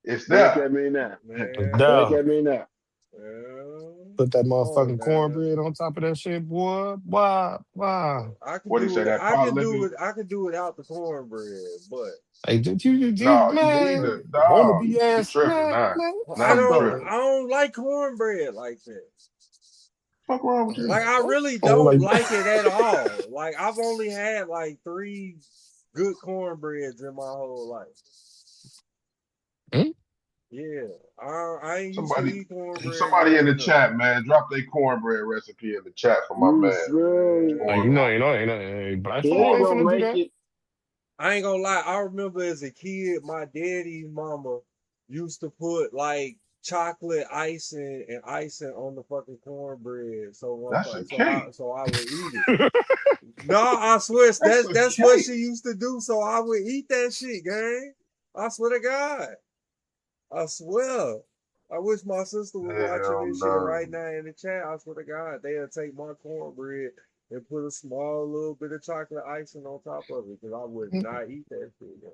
it's Look there. at me now. Man, Look Duh. at me now. well, Put that come motherfucking on, cornbread on top of that shit, boy. Why? Why? I can What he do say, it. that I pot can do liquor? it. I can do without the cornbread, but Hey, did you No, you need man? to. Wanna Dog, be you ass tripping man? now. Now I you don't. tripping. I don't like cornbread like that. Fuck wrong with you? Like I really Oh, don't like- like it at all. Like I've only had like 3 good cornbreads in my whole life. Hmm? Yeah, I ain't used to Somebody, eat cornbread. somebody in the growing up. chat, man, drop their cornbread recipe in the chat for my You man. feel Oh, you know, black He folk ain't ain't gonna finna do make that. it. I ain't gonna lie. I remember as a kid, my daddy's mama used to put like chocolate icing and icing on the fucking cornbread. That's a cake. So I would eat it. No, I swear that's what she used to do. So I would eat that shit, gang. I swear to God. I swear. I wish my sister was watching Hell this no. shit right now in the chat. I swear to God, they'll take my cornbread and put a small little bit of chocolate icing on top of it because I would not eat that shit. Man.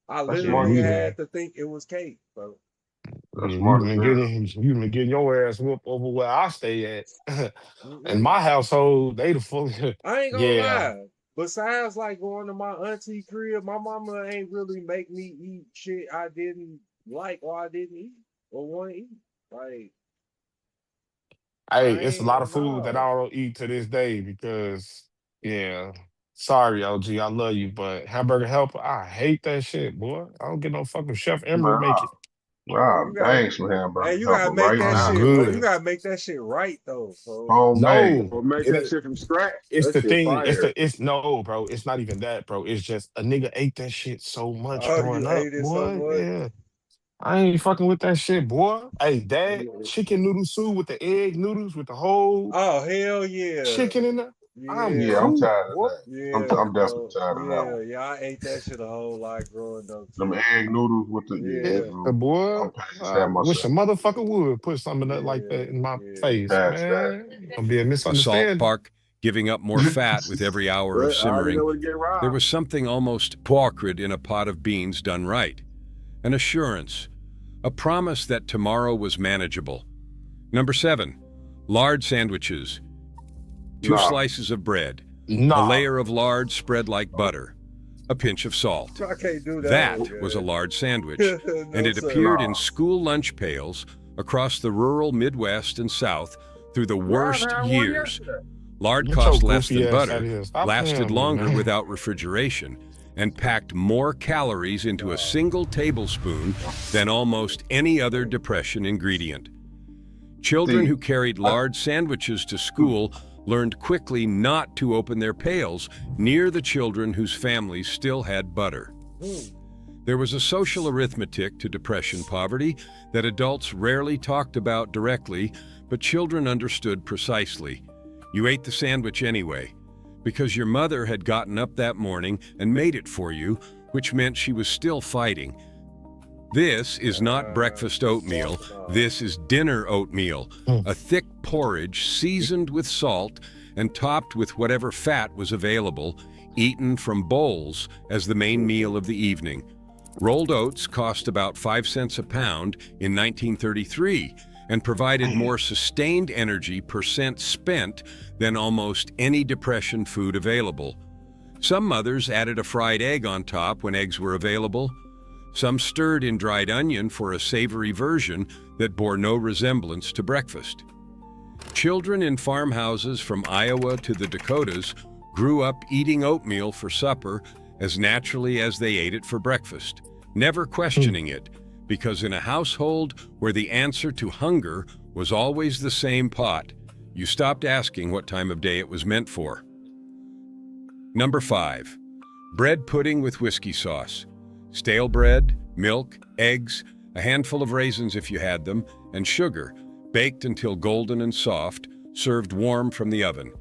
I That's literally smart. had to think it was cake, bro. That's Yeah, smart as hell. you been getting your ass whooped over where I stay at. In Mm-mm. my household, they the full. I ain't gonna Yeah, lie. Besides, like going to my auntie crib, my mama ain't really make me eat shit I didn't like or I didn't eat or want to eat. Like hey, I it's a lot ain't of food that no. I don't eat to this day because, yeah. Sorry, OG, I love you, but hamburger helper, I hate that shit, boy. I don't get no fucking Chef Emery Man, make it. I'll You gotta, bang some hamburger hey, you gotta helper make right that I'm now. shit. You good. gotta make that shit right though. So Homemade. No, Or make it that ain't. shit from scratch. It's That the shit thing. fire. It's no, bro. It's not even that, bro. It's just a nigga ate that shit so much oh, growing you up, ate it so boy. much. Yeah, I ain't fucking with that shit, boy. Hey, that chicken noodle soup with the egg noodles with the whole Oh hell yeah, chicken in there. I'm yeah, Yeah, I'm cool, tired of boy. that. yeah, I'm definitely bro. tired of that Yeah, one. yeah. I ate that shit a whole lot growing up Them too. egg noodles with the Yeah, Yeah, boy. I'm past I that wish a myself. motherfucker would put something that like yeah, that in my yeah. face, Past that. man. Gonna be a A salt misunderstanding. park giving up more fat with every hour of But I already simmering. know what to get There robbed. was something almost poacrid in a pot of beans done right. An assurance, a promise that tomorrow was manageable. Number 7, lard sandwiches. 2 Nah. slices of bread, a Nah, layer of lard spread like butter, a pinch of salt. I can't do that. That was a lard sandwich, No, and it sir. appeared Nah. in school lunch pails across the rural Midwest and South through the Rob worst had one years. yesterday. Lard get your cost less goofy than ass out of butter, here. Stop lasted playing with me, longer man. without refrigeration, and packed more calories into a single tablespoon than almost any other Depression ingredient. Children See, who carried lard sandwiches to school learned quickly not to open their pails near the children whose families still had butter. There was a social arithmetic to Depression poverty that adults rarely talked about directly, but children understood precisely. You ate the sandwich anyway, because your mother had gotten up that morning and made it for you, which meant she was still fighting. This is not breakfast oatmeal. This is dinner oatmeal, a thick porridge seasoned with salt and topped with whatever fat was available, eaten from bowls as the main meal of the evening. Rolled oats cost about 5 cents a pound in 1933 and provided more sustained energy per cent spent than almost any Depression food available. Some mothers added a fried egg on top when eggs were available. Some stirred in dried onion for a savory version that bore no resemblance to breakfast. Children in farmhouses from Iowa to the Dakotas grew up eating oatmeal for supper as naturally as they ate it for breakfast, never questioning it, because in a household where the answer to hunger was always the same pot, you stopped asking what time of day it was meant for. Number 5, bread pudding with whiskey sauce. Stale bread, milk, eggs, a handful of raisins if you had them, and sugar, baked until golden and soft, served warm from the oven.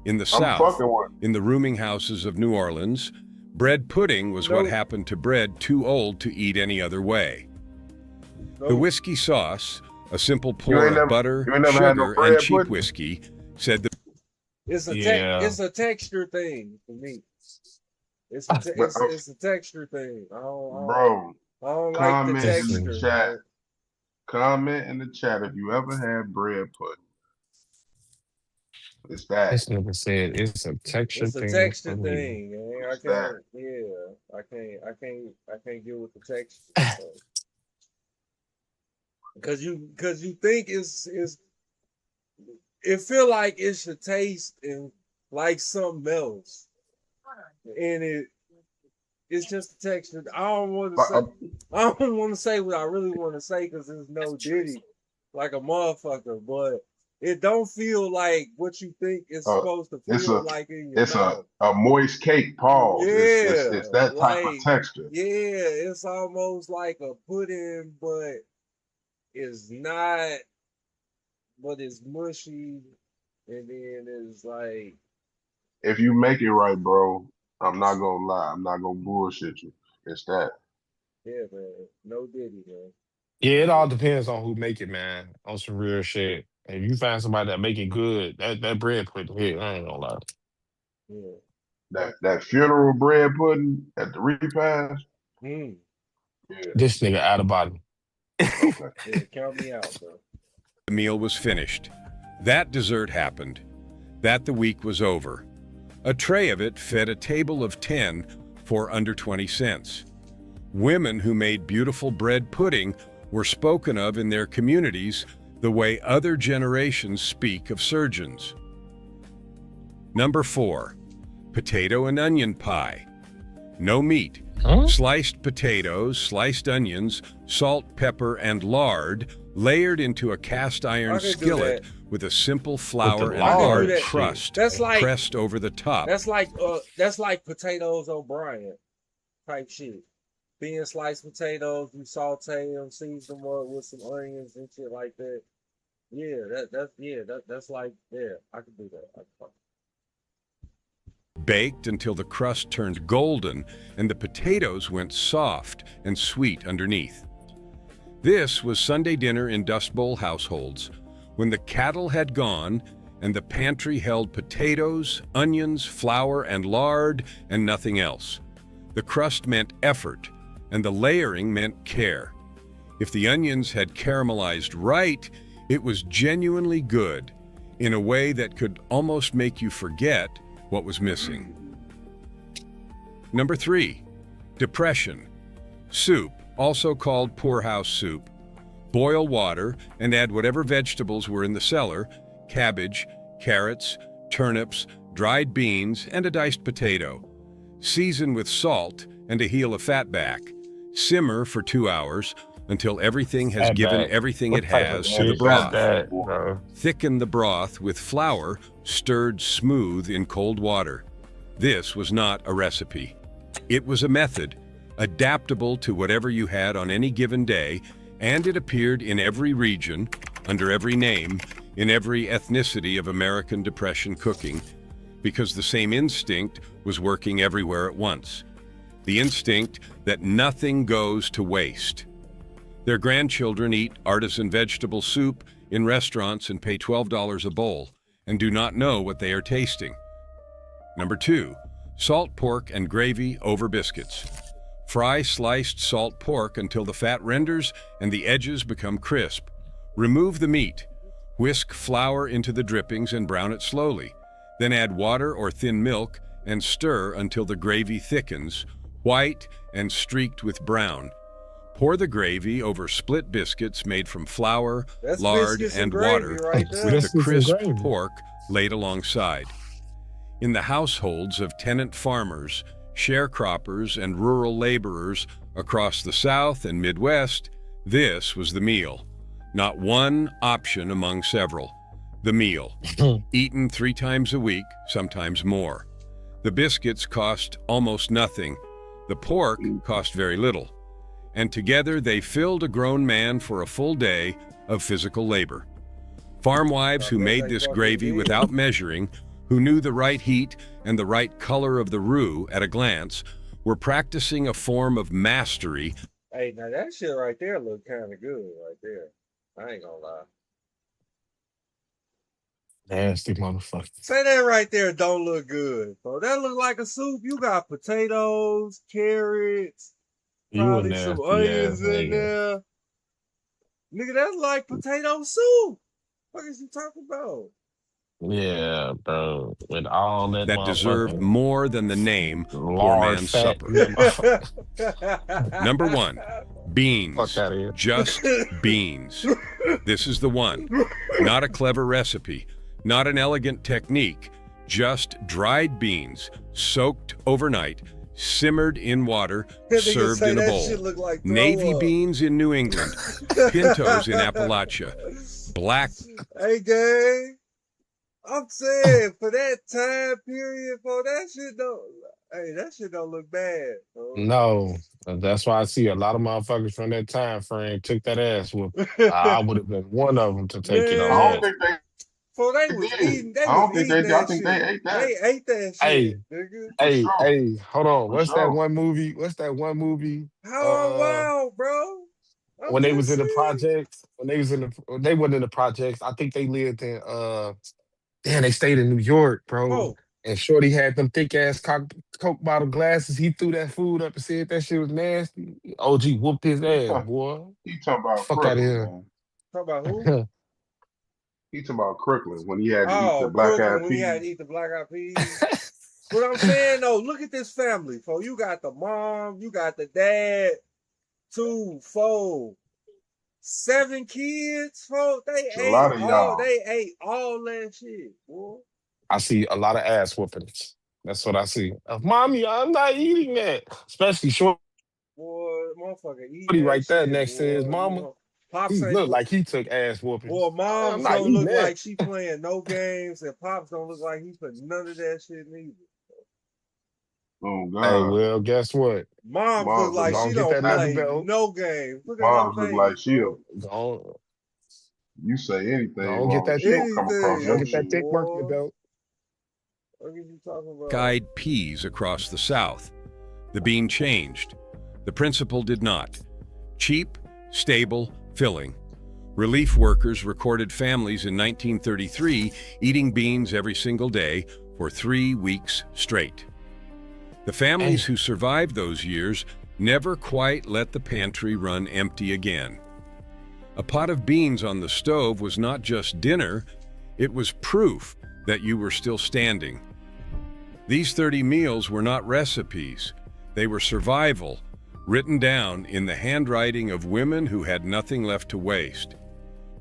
In the I'm South, fucking one. in the rooming houses of New Orleans, bread pudding was what happened to bread too old to eat any other way. The whiskey sauce, a simple pour of butter, sugar, and cheap pudding? whiskey, said the It's a Yeah. it's a texture thing for me. It's a it's a texture thing. Bro, I don't like the comment in texture. the chat. Comment in the chat if you ever had bread pudding. It's that. This nigga said it's a texture It's a thing. texture for me. thing, man. I It's that. can't. Yeah, I can't get with the texture. Because you think it feel like it should taste and like something else, and it's just the texture. I don't want to say what I really want to say because there's no Diddy like a motherfucker, but it don't feel like what you think it's supposed to feel like in your mouth. A moist cake. Pause. Yeah, It's that type of texture. Yeah, it's almost like a pudding, but it's not. But it's mushy, and then it's like. If you make it right, bro, I'm not gonna lie. I'm not gonna bullshit you. It's that. Yeah, man. No Diddy, man. Yeah, it all depends on who make it, man. On some real shit. If you find somebody that make it good, that bread pudding hit. I ain't gonna lie. Yeah. That funeral bread pudding at the repast. Yeah. This nigga out of body. Okay. Yeah, count me out, bro. The meal was finished. That dessert happened. That the week was over. A tray of it fed a table of 10 for under 20 cents. Women who made beautiful bread pudding were spoken of in their communities the way other generations speak of surgeons. Number 4, potato and onion pie. No meat. Sliced potatoes, sliced onions, salt, pepper, and lard layered into a cast iron skillet with a simple flour and lard crust pressed over the top. That's like potatoes O'Brien type shit. Being sliced potatoes, you saute them, season them up with some onions and shit like that. Yeah, that's like I can do that. Baked until the crust turned golden and the potatoes went soft and sweet underneath. This was Sunday dinner in Dust Bowl households, when the cattle had gone and the pantry held potatoes, onions, flour, and lard, and nothing else. The crust meant effort, and the layering meant care. If the onions had caramelized right, it was genuinely good, in a way that could almost make you forget what was missing. Number 3, depression. Soup, also called poorhouse soup. Boil water and add whatever vegetables were in the cellar: cabbage, carrots, turnips, dried beans, and a diced potato. Season with salt and a heel of fatback. Simmer for 2 hours until everything has given everything it has to the broth. Thicken the broth with flour stirred smooth in cold water. This was not a recipe. It was a method, adaptable to whatever you had on any given day, and it appeared in every region, under every name, in every ethnicity of American Depression cooking, because the same instinct was working everywhere at once. The instinct that nothing goes to waste. Their grandchildren eat artisan vegetable soup in restaurants and pay $12 a bowl and do not know what they are tasting. Number 2, salt pork and gravy over biscuits. Fry sliced salt pork until the fat renders and the edges become crisp. Remove the meat. Whisk flour into the drippings and brown it slowly. Then add water or thin milk and stir until the gravy thickens, white and streaked with brown. Pour the gravy over split biscuits made from flour, That's lard, biscuits and gravy water right with there. the Biscuits and crisp gravy. pork laid alongside. In the households of tenant farmers, sharecroppers, and rural laborers across the South and Midwest, this was the meal. Not one option among several. The meal, eaten 3 times a week, sometimes more. The biscuits cost almost nothing. The pork cost very little. And together they filled a grown man for a full day of physical labor. Farm wives who made this gravy without measuring, who knew the right heat and the right color of the roux at a glance, were practicing a form of mastery. Hey, now that shit right there look kind of good right there. I ain't gonna lie. Nasty motherfucker. Say that right there don't look good. So that look like a soup. You got potatoes, carrots, You a probably some nasty onions ass in nigga. there. Nigga, that's like potato soup. What is you talking about? Yeah, bro. With all That deserved more than the name poor lard man's fat supper. in that motherfucker. Number 1, beans. Fuck out of here. Just beans. This is the one. Not a clever recipe, not an elegant technique, just dried beans soaked overnight, simmered in water, That nigga served say in a that bowl. shit look like throw Navy up. beans in New England, pintos in Appalachia, black. Hey, gang. I'm saying for that time period, for that shit don't. Hey, that shit don't look bad. Bro. No, that's why I see a lot of motherfuckers from that time frame took that ass whoop. I would have been one of them to take it I on Man, don't that. think they for they was eating, they I don't was think eating they. I that think shit. they ate that They ate that Hey, shit, nigga. for hey, sure. hey, hold on. For What's that sure. one movie? What's that one movie? How I'm wild, bro. I'm When they was just in the saying. projects, when they went in the projects, I think they lived in damn, they stayed in New York, bro. Oh, And Shorty had them thick ass Coke bottle glasses. He threw that food up and said that shit was nasty. OG whooped his He ass, talk, boy. he talking about Fuck out of Crooklyn, here. man. talk about who? He talking about Crooklyn when he had to eat the Oh, black Crooklyn eyed when he had peas. to eat the black eyed peas. But I'm saying though, look at this family. So you got the mom, you got the dad, 2, 4, 7 kids. Folks, It's a lot of y'all. they ate all that shit, boy. I see a lot of ass whoopings. That's what I see. Mommy, I'm not eating that. Especially Shorty Boy, motherfucker eating that right there shit, next to his boy. You mama. know, Pops He ain't looked like he took ass boy, whoopings. I'm moms not don't eating look that. like she playing no games, and Pops don't look like he put none of that shit neither. Oh Hey, God. well, guess what? Moms look Moms look like Go she on, like get don't that leather play belt. no games. Look at her moms look face, like she'll. bro. Go on, You say go anything on get wrong, that she thick. gonna come across Go on, your get that Anything, shit. thick working boy. belt. What are you talking about? Guide peas across the South. The bean changed. The principle did not. Cheap, stable, filling. Relief workers recorded families in 1933 eating beans every single day for 3 weeks straight. The families who survived those years never quite let the pantry run empty again. A pot of beans on the stove was not just dinner, it was proof that you were still standing. These 30 meals were not recipes, they were survival, written down in the handwriting of women who had nothing left to waste.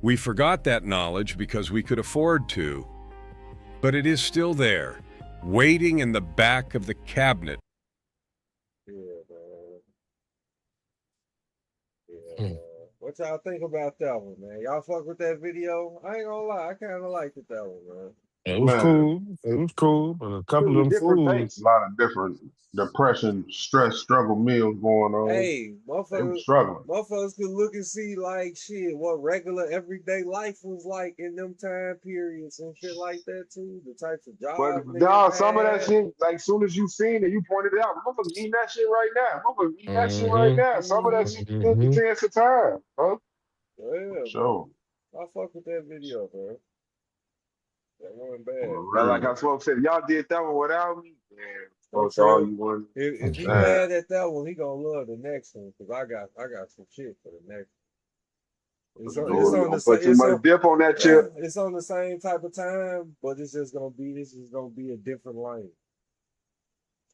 We forgot that knowledge because we could afford to, but it is still there, waiting in the back of the cabinet. Yeah, man. Yeah, Hmm. man. What y'all think about that one, man? Y'all fuck with that video? I ain't gonna lie, I kind of liked it, that one, man. It was Man, cool. It was cool, but a couple Really of them different fools. a tastes. lot of different depression, stress, struggle meals going on. Hey, They were motherfuckers, struggling. motherfuckers could look and see like shit what regular everyday life was like in them time periods and shit like that too. The types of But jobs niggas dog, some of that had. shit, like soon as you seen it, you pointed it out. Motherfuckers eating that shit right now. Motherfuckers eating that shit right Mm-hmm. now. Some of that Mm-hmm. shit stood the Mm-hmm. test of time, huh? For Yeah, man. sure. I fuck with that video, bro. That wasn't bad. For But like real. I spoke said, y'all did that one without me. Man, I'm folks, all sure you want. if he Man, mad at that one, he gonna love the next one because I got some shit for the next. for It's sure. on the Don't put too it's much on dip on that chip. it's on the same type of time, but it's just gonna be a different lane.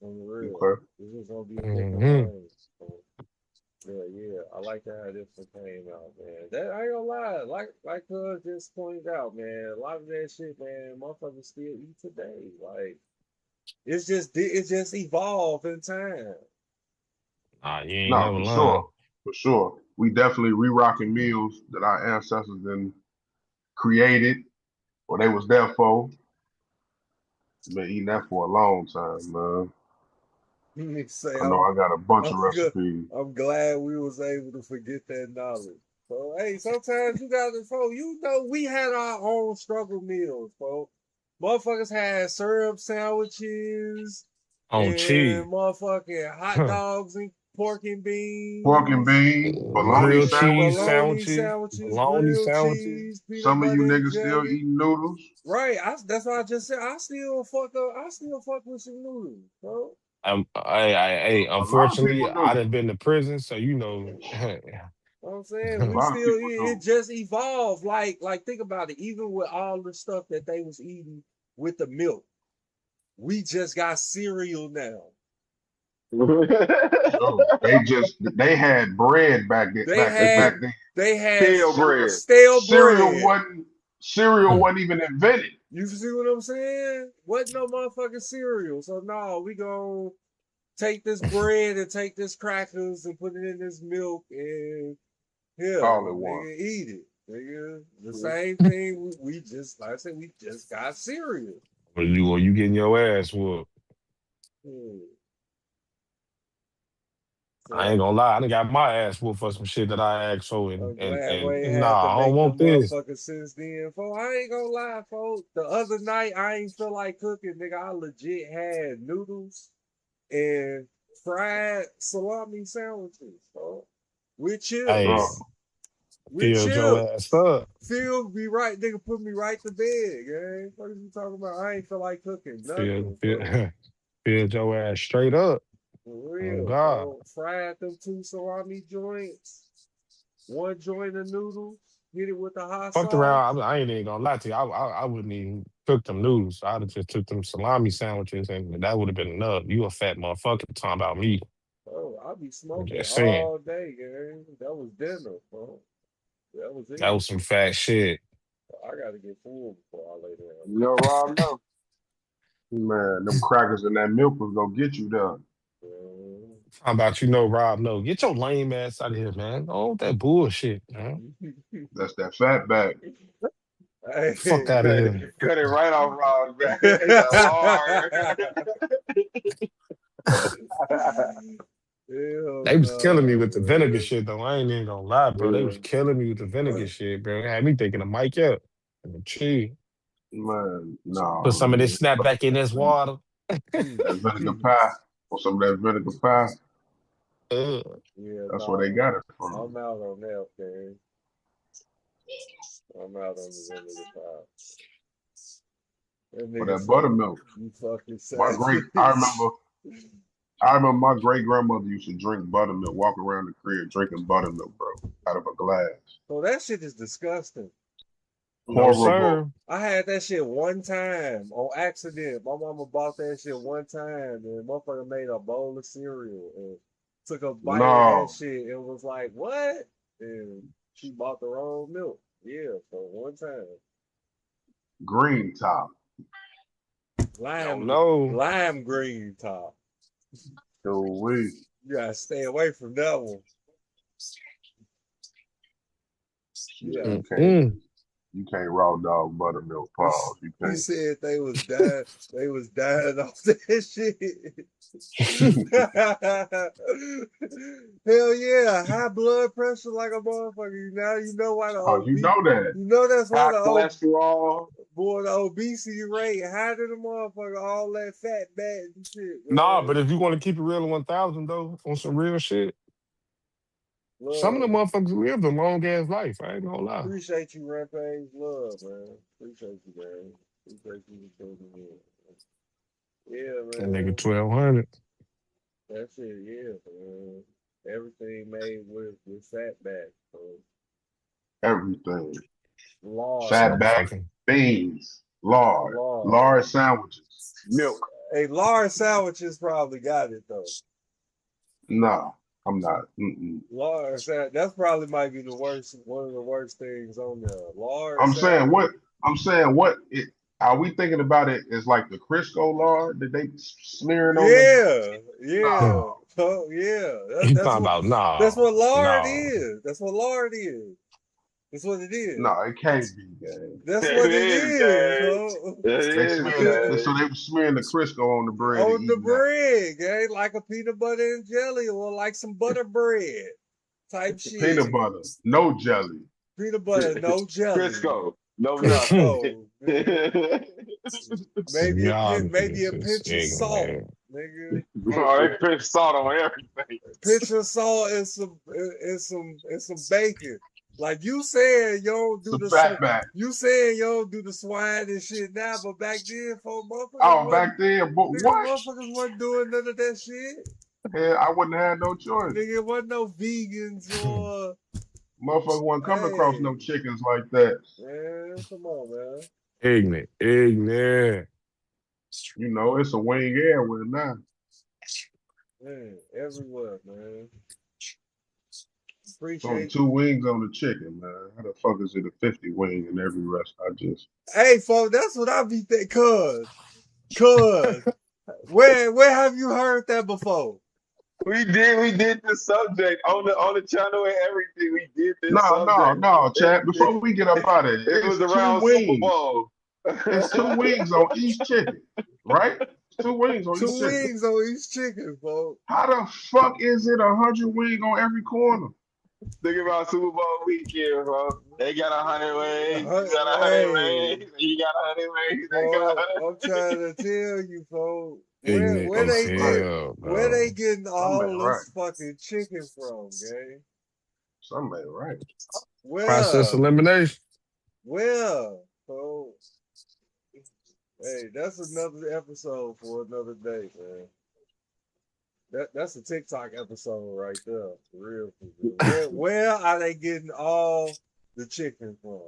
On the real, Okay. it's just gonna be a different Mm-hmm. lane. So, yeah, I like how this one came out, man. That I ain't gonna lie, like Cuz just pointed out, man. A lot of that shit, man, motherfuckers still eat today. Like it's just evolved in time. Nah, you ain't No, never for lying. sure. For sure. We definitely re-rocking meals that our ancestors then created or they was there for. Been eating that for a long time, man. Niggas say I know I got a bunch I'm of good. recipes. I'm glad we was able to forget that knowledge. So hey, sometimes you gotta we had our own struggle meals, folks. Motherfuckers had syrup sandwiches On cheese. and motherfucking hot dogs and pork and Pork and beans. beans, bologna Grilled Yeah, cheese sandwiches. bologna sandwiches. sandwiches, Bologna grilled sandwiches. cheese, peanut Some of you butter and niggas still jelly. eating noodles. Right, that's what I just said. I still fuck with some noodles, bro. Hey, A lot of unfortunately, people I do. done been to prison, so you know. You know what I'm saying A we lot of still people it do. just evolved. Like think about it. Even with all the stuff that they was eating with the milk, we just got cereal now. So they had bread back then They back had then. they had Stale bread. stale Cereal bread. wasn't cereal wasn't even invented. You see what I'm saying? Wasn't no motherfucking cereal. So no, we gonna take this bread and take this crackers and put it in this milk and here, All at once. nigga, eat it. Nigga, the same thing. We just, like I said, we just got cereal. Or you getting your ass whooped. Hmm. I ain't So gonna lie, I done got my ass whooped for some shit that I asked for, and I'm and glad we and ain't had to nah, I don't make want them this. motherfuckers since then. Folks, I ain't gonna lie, folks. The other night, I ain't feel like cooking, nigga. I legit had noodles and fried salami sandwiches, folks, with Hey, chips. Oh, With filled your ass chips. up. Phil be right, nigga, put me right to bed, gang. What are you talking about? I ain't feel like cooking Filled, nothing, filled, bro. filled your ass straight up. For Oh real, God. bro. Fried them two salami joints, one joint of noodles, hit it with the hot Fucked sauce. around. I ain't even gonna lie to you. I wouldn't even cook them noodles. I'd have just took them salami sandwiches, and that would have been enough. You a fat motherfucker talking about me. Oh, I be I'm smoking just saying. all day, gang. That was dinner, bro. That was That it. was some fat shit. I gotta get full before I lay down. You know, Rob, no. man, them crackers and that milk was gonna get you there. How about Rob? No, get your lame ass out of here, man. Oh, that bullshit, man. That's that fat back. Fuck Hey. out of Cut it, here. cut it right off, Rob, man. It's hard. Hell They was killing me with the vinegar no, shit, though. I ain't even gonna lie, bro. They was Yeah. killing me with the vinegar shit, bro. It had me thinking of Mike up. And the cheese. Man, Put no, some of this man. snap back in this water. That vinegar man. pie or some of that vinegar pie. Ugh. Yeah, That's where they no, got it from. I'm out on that, man. I'm out on the vinegar pie. That But nigga that say, buttermilk, you fucking my great I savage. remember I remember my great grandmother used to drink buttermilk, walk around the crib drinking buttermilk, bro, out of a glass. So that shit is disgusting. No, Horrible. sir. I had that shit one time on accident. My mama bought that shit one time, and motherfucker made a bowl of cereal and took a bite of that No. shit and was like, "What?" And she bought the wrong milk. Yeah, for one time. Green top. Don't Lime, know. lime green top. So we You gotta stay away from that one. she Yeah, just can't Mm-mm. You can't raw dog buttermilk. Pause. You He can't. said they was dying. They was dying off that shit. Hell yeah, high blood pressure like a motherfucker. Now you know why the Oh, you know that. you know that's why High cholesterol. the obesity rate higher than the motherfucker. All that fat back and shit, Nah, man. but if you want to keep it real at 1,000 though, on some real shit, some of the Love. motherfuckers lived a long ass life. I ain't gonna lie. Appreciate you, Rampage. Love, man. Appreciate you, man. Appreciate you for tuning in. Yeah, That nigga man. 1,200. That's it, yeah, man. Everything made with fat back. So Everything. lard, Fat back, Motherfucking. beans, lard, lard. lard sandwiches. Milk. Hey, lard sandwiches probably got it though. Nah, I'm not. Mm-mm. Lard sandwich, that's probably might be the worst, one of the worst things on there. Lard I'm saying sandwich. what. I'm saying what. Are we thinking about it as like the Crisco lard that they smearing on the? Yeah. No, Oh, yeah. He talking about That's what lard no. is. That's what lard is. That's what it is. no, it can't be, gang. That's It what it is, is. gang. Huh? It They is, smearing it, gang. so they were smearing the Crisco on the bread and On the eating that. bread, gang, like a peanut butter and jelly or like some butter bread type shit. Peanut butter, no jelly. Peanut butter, no jelly. Crisco. No nothing. Crisco. nigga. Maybe Y'all maybe a niggas pinch of is salt, ignorant. nigga. Bro, they put salt on everything. Pinch of salt and some bacon. Like you saying, you don't do Some the fat back. you saying you don't do the swine and shit now, but back then, for motherfuckers, Oh, back then, but nigga, what? motherfuckers wasn't doing none of that shit. Hell, I wouldn't have had no choice. Nigga, it wasn't no vegans or Motherfucker wasn't coming across no hey, chickens like that. man, come on, man. Ignorant. You know, it's a wing everywhere now. Man, everywhere, man. It's only Appreciate 2 wings on the chicken, man. How the fuck is it a 50 wing in every restaurant? Hey, folks, that's what I be thinking. Cuz, where have you heard that before? We did this subject on the channel and everything. We did this No, subject. Chad. Before we get up out of it, It it's was 2 around Super wings. Bowl. It's 2 wings on each chicken, right? 2 wings on each 2 chicken. wings on each chicken, folks. How the fuck is it 100 wing on every corner? Think about Super Bowl weekend, bro. They got 100 wings. You got 100 Hey, wings. You got 100 wings. They boy, got 100 I'm trying to tell you, folks. Ignorant Where as they Right. get hell, where bro. they getting Something all ain't this right. fucking chicken from, gang? Something ain't right. Process Where? elimination. So hey, that's another episode for another day, man. That's a TikTok episode right there, for real. Where are they getting all the chicken from?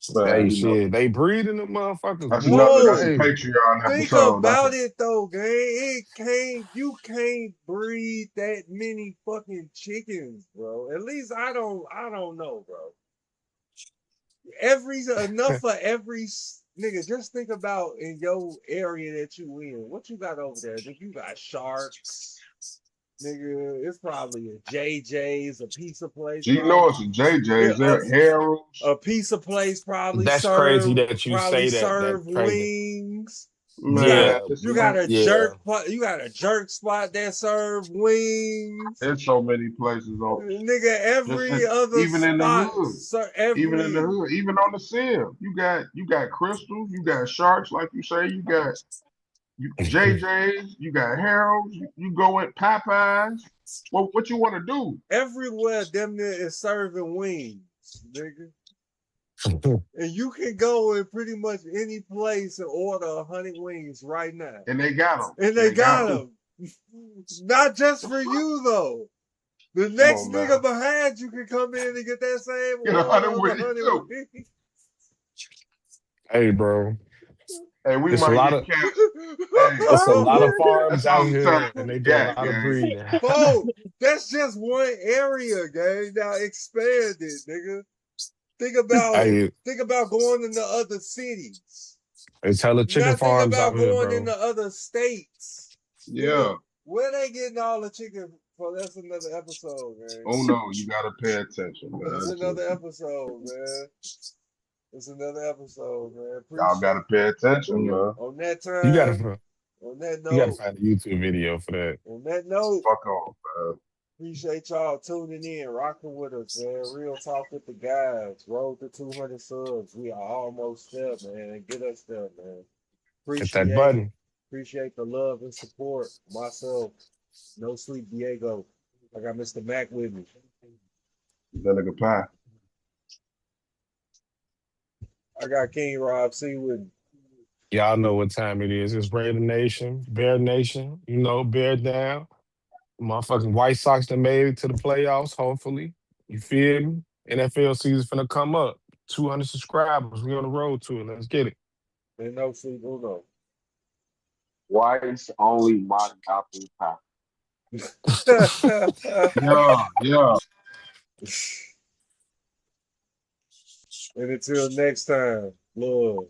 Hey, Man, you know, shit, they breeding the motherfuckers. that's a Whoa! Patreon Think episode. about it though, gang. You can't breed that many fucking chickens, bro. At least I don't know, bro. Enough for every nigga. Just think about in your area that you in. What you got over there? Think you got sharks? Nigga, it's probably a JJ's, a pizza place. You know it's a JJ's. They're Harold's. A pizza place probably That's crazy that you say that. serve That's crazy. wings. Man, You got a Yeah. jerk spot that serve wings. There's so many places on. Nigga, every other even in the spot, hood. Even in the hood, even on the seal, you got crystals, you got sharks, like you say, you got JJ's, you got Harold's, you go at Popeyes. What you want to do? Everywhere damn near is serving wings, nigga. And you can go in pretty much any place and order 100 wings right now. And they got them. And they got them. Not just for you though. The next nigga behind you can come in and get that same Get 100 wings too. Hey, bro. Hey, we It's might a lot get of capped. it's a lot of farms That's out what I'm here, saying. and they do a lot of gang. breeding. Bro, that's just one area, gang. Now expand it, nigga. Think about going into other cities. It's hella chicken Not think farms about out here, going bro. into other states. Yeah. Nigga, where they getting all the chicken for? That's another episode, man. Oh no, you gotta pay attention, man. That's another episode, man. It's another episode, man. Y'all Appreciate gotta pay attention, man. on that You gotta time. On that you gotta note. find a YouTube video for that. On that note. Fuck off, man. Appreciate y'all tuning in, rocking with us, man. Real talk with the guys. Road to 200 subs. We are almost there, man. Get us there, man. Hit that Appreciate button. the love and support. Myself, No Sleep Diego. I got Mr. Mac with me. That nigga pie. I got King Rob C with me. Y'all know what time it is. It's Raider Nation, Bear Nation. You know, bear down. Motherfucking White Sox that made it to the playoffs, hopefully. You feel me? NFL season's finna come up. 200 subscribers. We on the road to it. Let's get it. And No Sleep Uno. Whites only modern apple pie. Yeah. And until next time, love.